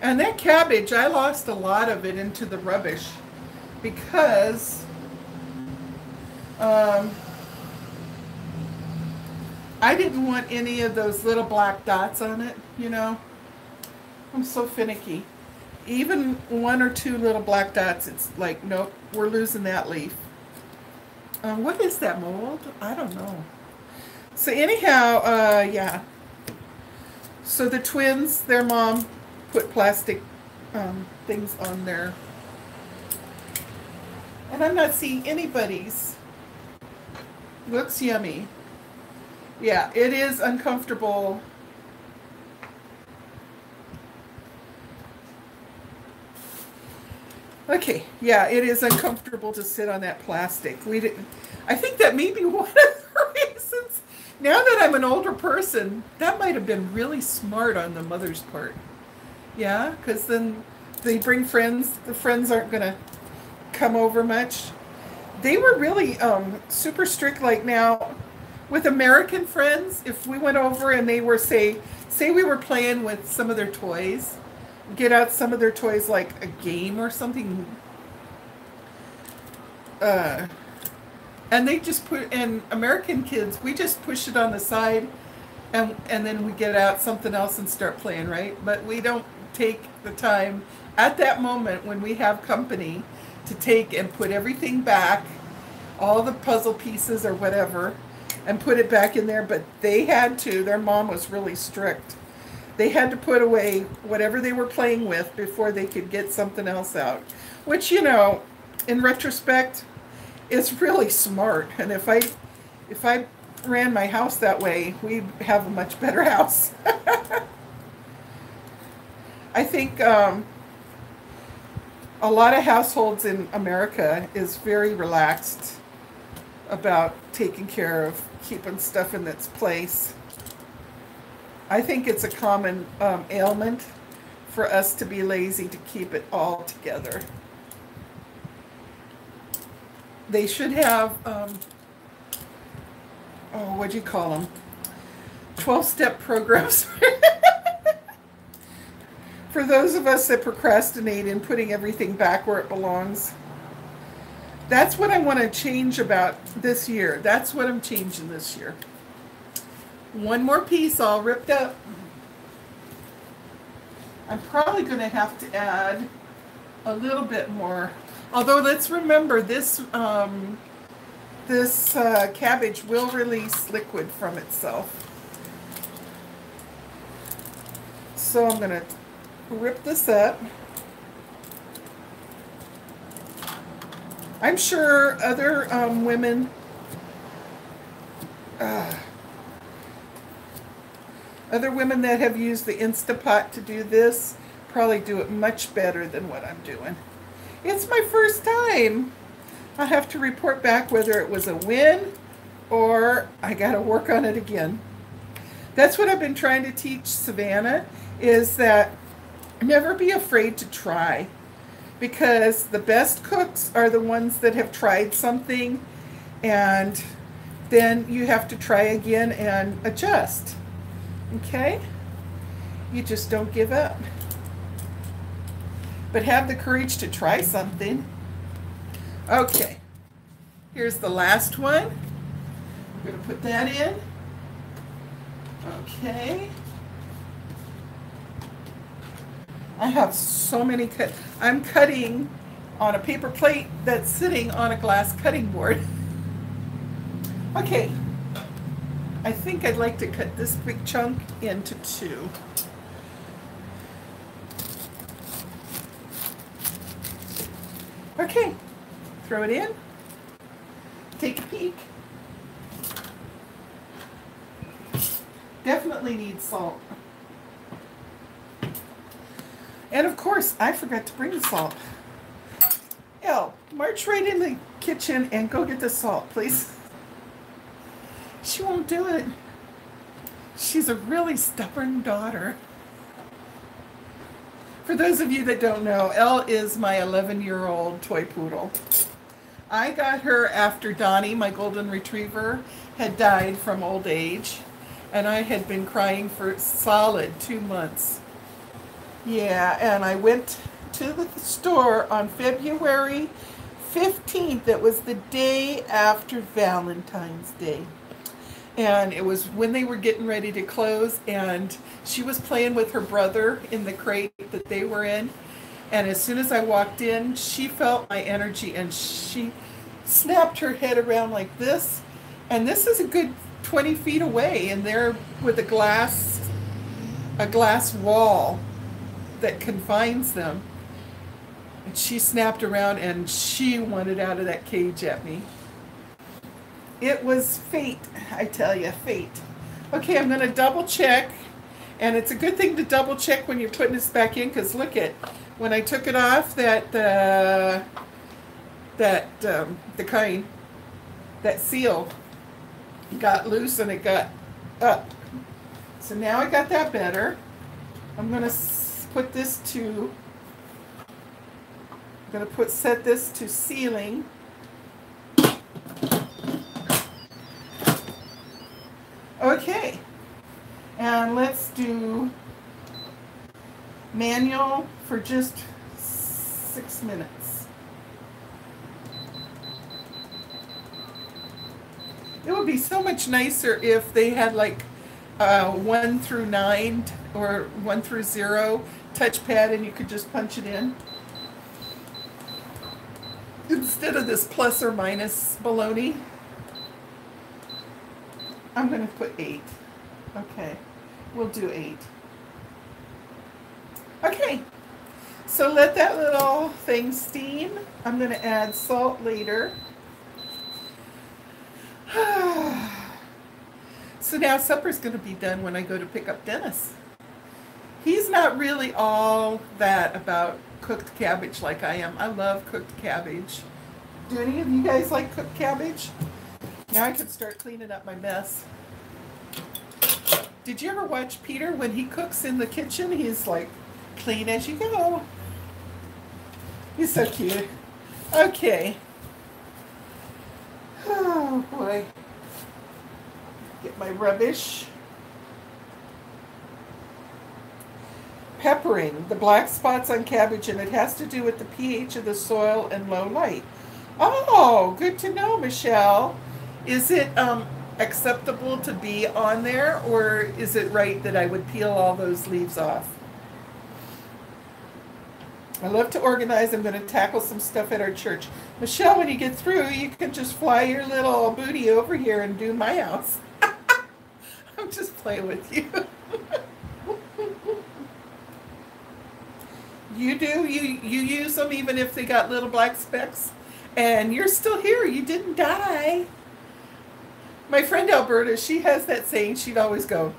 And that cabbage, I lost a lot of it into the rubbish because I didn't want any of those little black dots on it, you know. I'm so finicky. Even 1 or 2 little black dots, it's like, nope, we're losing that leaf. What is that, mold? I don't know. So anyhow, yeah. So the twins, their mom put plastic things on there. And I'm not seeing anybody's. Looks yummy. Yeah, it is uncomfortable. Okay, yeah, it is uncomfortable to sit on that plastic. I think that may be one of the reasons. Now that I'm an older person, that might have been really smart on the mother's part. Yeah, because then they bring friends. The friends aren't going to come over much. They were really super strict. Like now, with American friends, if we went over and they were, say we were playing with some of their toys, get out some of their toys like a game or something, and they just put, and American kids, we just push it on the side and then we get out something else and start playing, right? But we don't take the time at that moment when we have company to take and put everything back, all the puzzle pieces or whatever, and put it back in there. But they had to, their mom was really strict. They had to put away whatever they were playing with before they could get something else out, which, you know, in retrospect is really smart. And if I ran my house that way, we'd have a much better house. I think a lot of households in America is very relaxed about taking care of keeping stuff in its place. I think it's a common ailment for us to be lazy to keep it all together. They should have, what do you call them? 12-step programs. For those of us that procrastinate in putting everything back where it belongs. That's what I want to change about this year. That's what I'm changing this year. One more piece all ripped up. I'm probably going to have to add a little bit more. Although let's remember this cabbage will release liquid from itself. So I'm going to rip this up. I'm sure other women that have used the Instapot to do this probably do it much better than what I'm doing. It's my first time. I have to report back whether it was a win or I got to work on it again. That's what I've been trying to teach Savannah, is that never be afraid to try, because the best cooks are the ones that have tried something and then you have to try again and adjust. Okay? You just don't give up. But have the courage to try something. Okay. Here's the last one. I'm going to put that in. Okay. I have so many cut. I'm cutting on a paper plate that's sitting on a glass cutting board. Okay. I think I'd like to cut this big chunk into 2. Okay. Throw it in. Take a peek. Definitely need salt. And of course, I forgot to bring the salt. Elle, march right in the kitchen and go get the salt, please. She won't do it. She's a really stubborn daughter. For those of you that don't know, Elle is my 11-year-old toy poodle. I got her after Donnie, my golden retriever, had died from old age, and I had been crying for solid 2 months. Yeah, and I went to the store on February 15th. It was the day after Valentine's Day. And it was when they were getting ready to close, and she was playing with her brother in the crate that they were in. And as soon as I walked in, she felt my energy, and she snapped her head around like this. And this is a good 20 feet away, and they're with a glass wall that confines them. And she snapped around, and she wanted out of that cage at me. It was fate, I tell you, fate. Okay, I'm going to double check, and it's a good thing to double check when you're putting this back in, because look at, when I took it off, that seal got loose and it got up. So now I got that better. I'm going to put this to, I'm going to set this to sealing. Okay, and let's do manual for just 6 minutes. It would be so much nicer if they had like 1 through 9 or 1 through 0 touchpad, and you could just punch it in instead of this plus or minus baloney. I'm going to put 8. Okay, we'll do 8. Okay, so let that little thing steam. I'm going to add salt later. So now supper's going to be done when I go to pick up Dennis. He's not really all that about cooked cabbage like I am. I love cooked cabbage. Do any of you guys like cooked cabbage? Now I can start cleaning up my mess. Did you ever watch Peter when he cooks in the kitchen? He's like, clean as you go. He's so cute. Okay. Oh boy. Get my rubbish. Peppering the black spots on cabbage, and it has to do with the pH of the soil and low light. Oh, good to know, Michelle. Is it acceptable to be on there, or is it right that I would peel all those leaves off? I love to organize. I'm going to tackle some stuff at our church. Michelle, when you get through, you can just fly your little booty over here and do my house. I'm just playing with you. You do. You use them even if they got little black specks. And you're still here. You didn't die. My friend Alberta, she has that saying. She'd always go,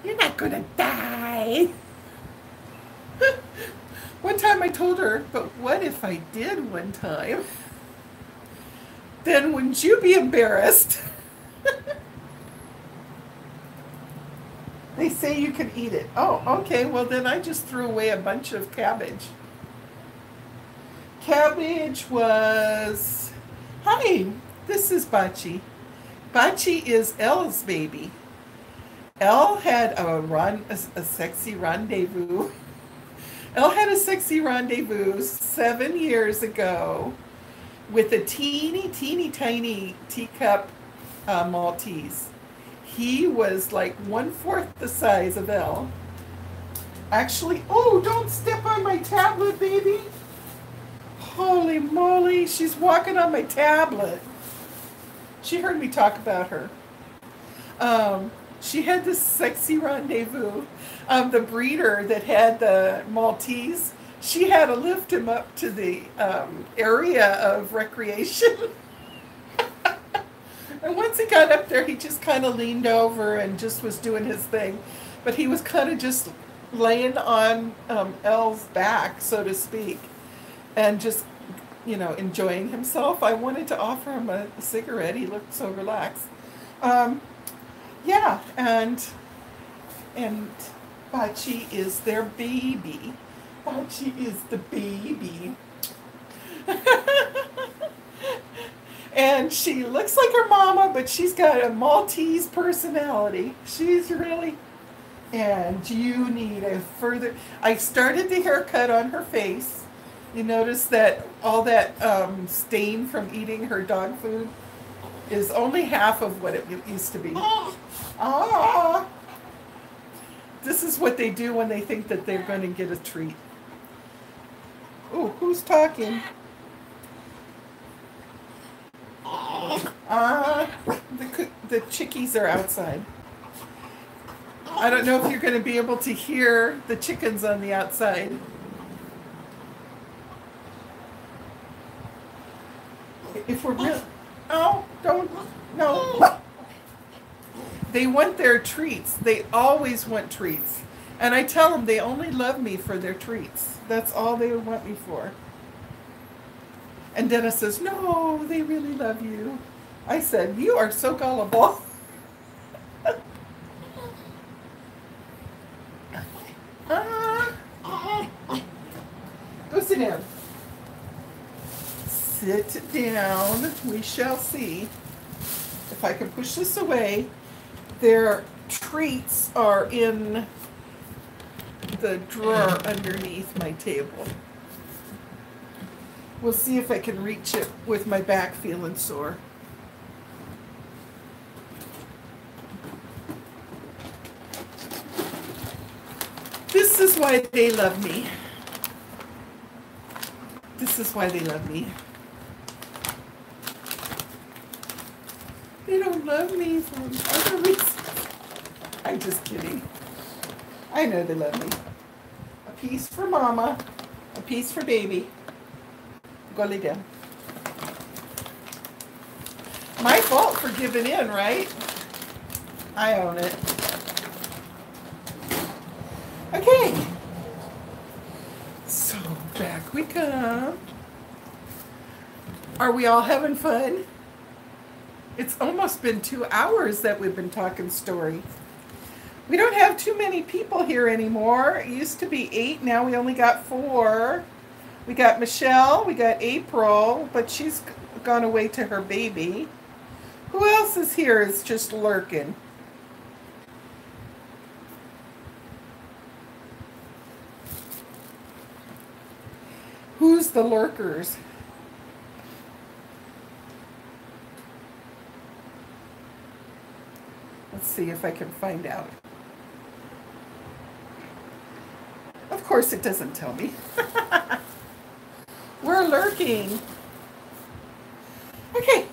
"You're not going to die." One time I told her, "But what if I did one time? Then wouldn't you be embarrassed?" They say you can eat it. Oh, okay. Well, then I just threw away a bunch of cabbage. Cabbage was... Hi, this is Bachi. Bachi is Elle's baby. Elle had a sexy rendezvous. Elle had a sexy rendezvous 7 years ago with a teeny tiny teacup Maltese. He was like 1/4 the size of Elle. Actually, oh, don't step on my tablet, baby. Holy moly, she's walking on my tablet. She heard me talk about her. She had this sexy rendezvous. The breeder that had the Maltese, she had to lift him up to the area of recreation. And once he got up there, he just kind of leaned over and just was doing his thing. But he was kind of just laying on Elle's back, so to speak, and just, you know, enjoying himself. I wanted to offer him a cigarette. He looked so relaxed. Yeah, and Bachi is their baby. Bachi is the baby. And she looks like her mama, but she's got a Maltese personality. She's really... And you need a further... I started the haircut on her face. You notice that all that stain from eating her dog food is only half of what it used to be. Ah! This is what they do when they think that they're going to get a treat. Oh, who's talking? The chickies are outside. I don't know if you're going to be able to hear the chickens on the outside. If we're real... Oh, don't... No. They want their treats. They always want treats. And I tell them they only love me for their treats. That's all they want me for. And Dennis says, "No, they really love you." I said, "You are so gullible." Go sit down. Sit down. We shall see. If I can push this away. Their treats are in the drawer underneath my table. We'll see if I can reach it with my back feeling sore. This is why they love me. This is why they love me. They don't love me for other reasons. I'm just kidding. I know they love me. A piece for mama, a piece for baby. Go lay down. My fault for giving in, right? I own it. Okay. So back we come. Are we all having fun? It's almost been 2 hours that we've been talking story. We don't have too many people here anymore. It used to be 8, now we only got 4. We got Michelle, we got April, but she's gone away to her baby. Who else is here is just lurking? Who's the lurkers? Let's see if I can find out. Of course it doesn't tell me. We're lurking. Okay.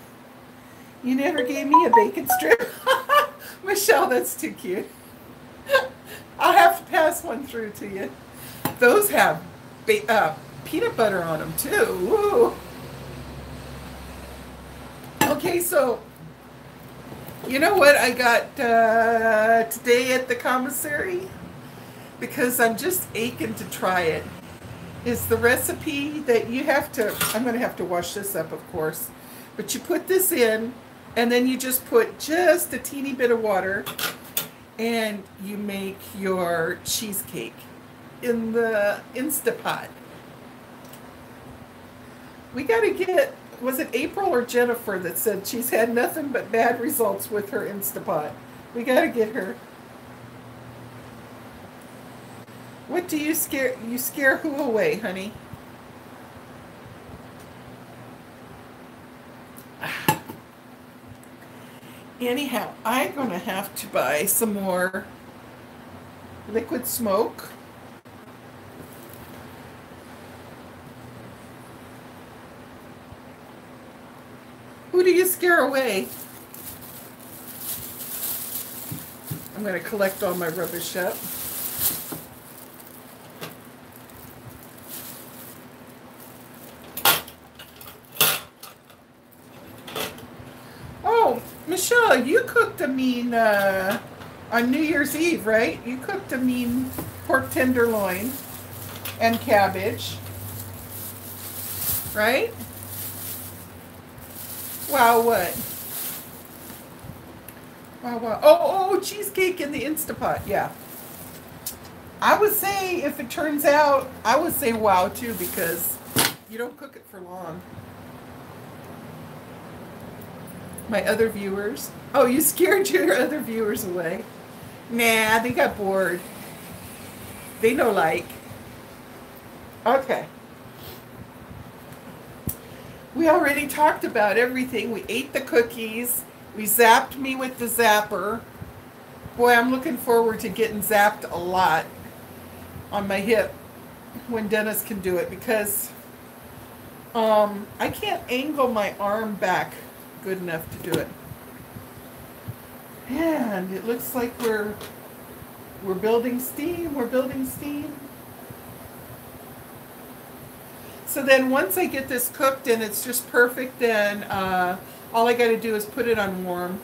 You never gave me a bacon strip. Michelle, that's too cute. I'll have to pass one through to you. Those have peanut butter on them too. Woo. Okay, so you know what I got today at the commissary? Because I'm just aching to try it. Is the recipe that you have to, I'm going to have to wash this up, of course. But you put this in, and then you just put just a teeny bit of water, and you make your cheesecake in the Instapot. We got to get, was it April or Jennifer that said she's had nothing but bad results with her Instapot? We got to get her. What do you scare? You scare who away, honey? Anyhow, I'm going to have to buy some more liquid smoke. Who do you scare away? I'm going to collect all my rubbish up. Michelle, you cooked a mean, on New Year's Eve, right? You cooked a mean pork tenderloin and cabbage, right? Wow, what? Wow, wow. Oh, cheesecake in the Instapot, yeah. I would say, if it turns out, I would say wow, too, because you don't cook it for long. My other viewers. Oh, you scared your other viewers away. Nah, they got bored. They no like. Okay. We already talked about everything. We ate the cookies. We zapped me with the zapper. Boy, I'm looking forward to getting zapped a lot on my hip when Dennis can do it, because I can't angle my arm back good enough to do it. And it looks like we're building steam. We're building steam. So then once I get this cooked and it's just perfect, then all I got to do is put it on warm.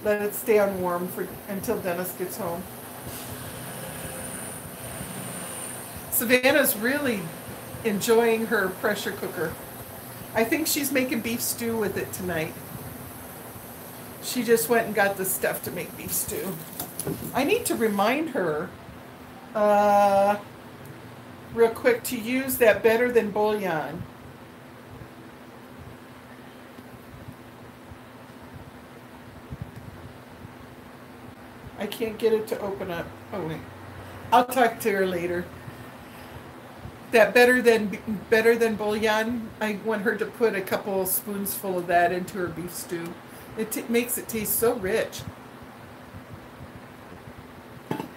Let it stay on warm until Dennis gets home. Savannah's really enjoying her pressure cooker. I think she's making beef stew with it tonight. She just went and got the stuff to make beef stew. I need to remind her real quick to use that Better Than bouillon. I can't get it to open up. Oh wait, I'll talk to her later. That Better Than bouillon, I want her to put a couple spoonsful of that into her beef stew. It makes it taste so rich.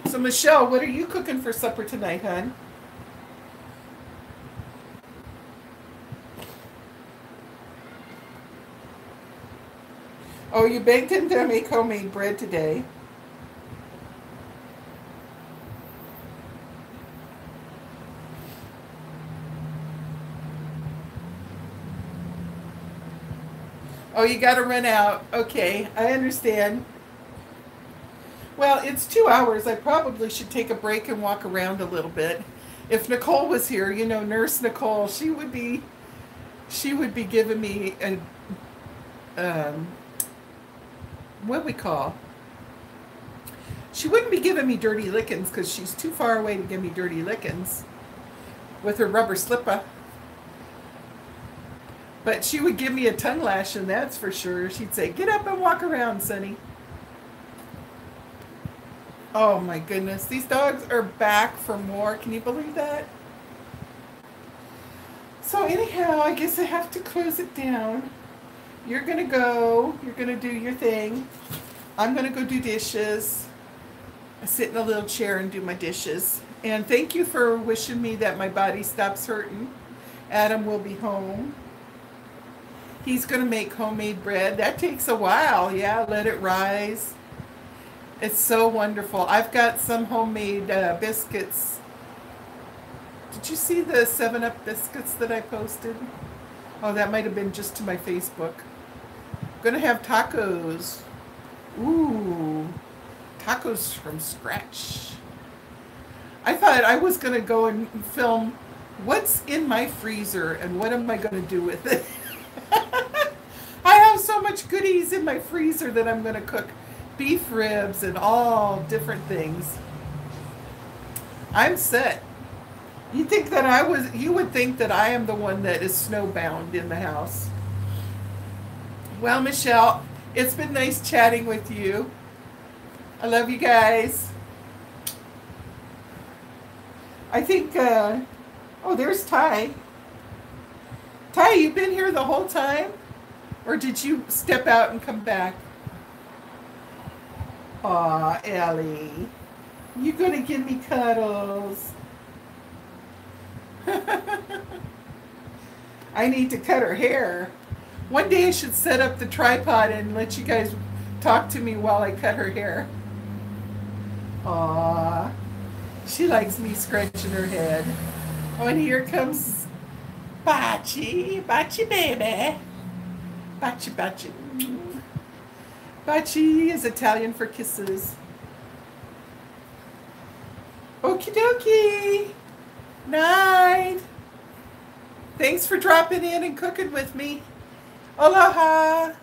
So Michelle, what are you cooking for supper tonight, hon? Oh, you begged him to make homemade bread today. Oh, you got to run out. Okay, I understand. Well, it's 2 hours. I probably should take a break and walk around a little bit. If Nicole was here, you know, Nurse Nicole, she would be giving me a, what we call, she wouldn't be giving me dirty lickings because she's too far away to give me dirty lickings with her rubber slipper. But she would give me a tongue lashing, that's for sure. She'd say, get up and walk around, Sonny. Oh my goodness, these dogs are back for more. Can you believe that? So anyhow, I guess I have to close it down. You're going to go. You're going to do your thing. I'm going to go do dishes. I sit in a little chair and do my dishes. And thank you for wishing me that my body stops hurting. Adam will be home. He's going to make homemade bread. That takes a while. Yeah, let it rise. It's so wonderful. I've got some homemade biscuits Did you see the 7-Up biscuits that I posted? Oh, that might have been just to my Facebook. Gonna have tacos. Ooh, tacos from scratch. I thought I was gonna go and film what's in my freezer and what am I gonna do with it. I have so much goodies in my freezer that I'm gonna cook beef ribs and all different things. I'm set. You think that you would think that I am the one that is snowbound in the house. Well, Michelle, it's been nice chatting with you. I love you guys. I think, oh, there's Ty. Ty, you've been here the whole time? Or did you step out and come back? Aw, Ellie. You gonna give me cuddles? I need to cut her hair. One day I should set up the tripod and let you guys talk to me while I cut her hair. Aw, she likes me scratching her head. Oh, and here comes Bachi, Bachi baby. Bachi, Bachi. Bachi is Italian for kisses. Okie dokie. Night. Thanks for dropping in and cooking with me. Aloha.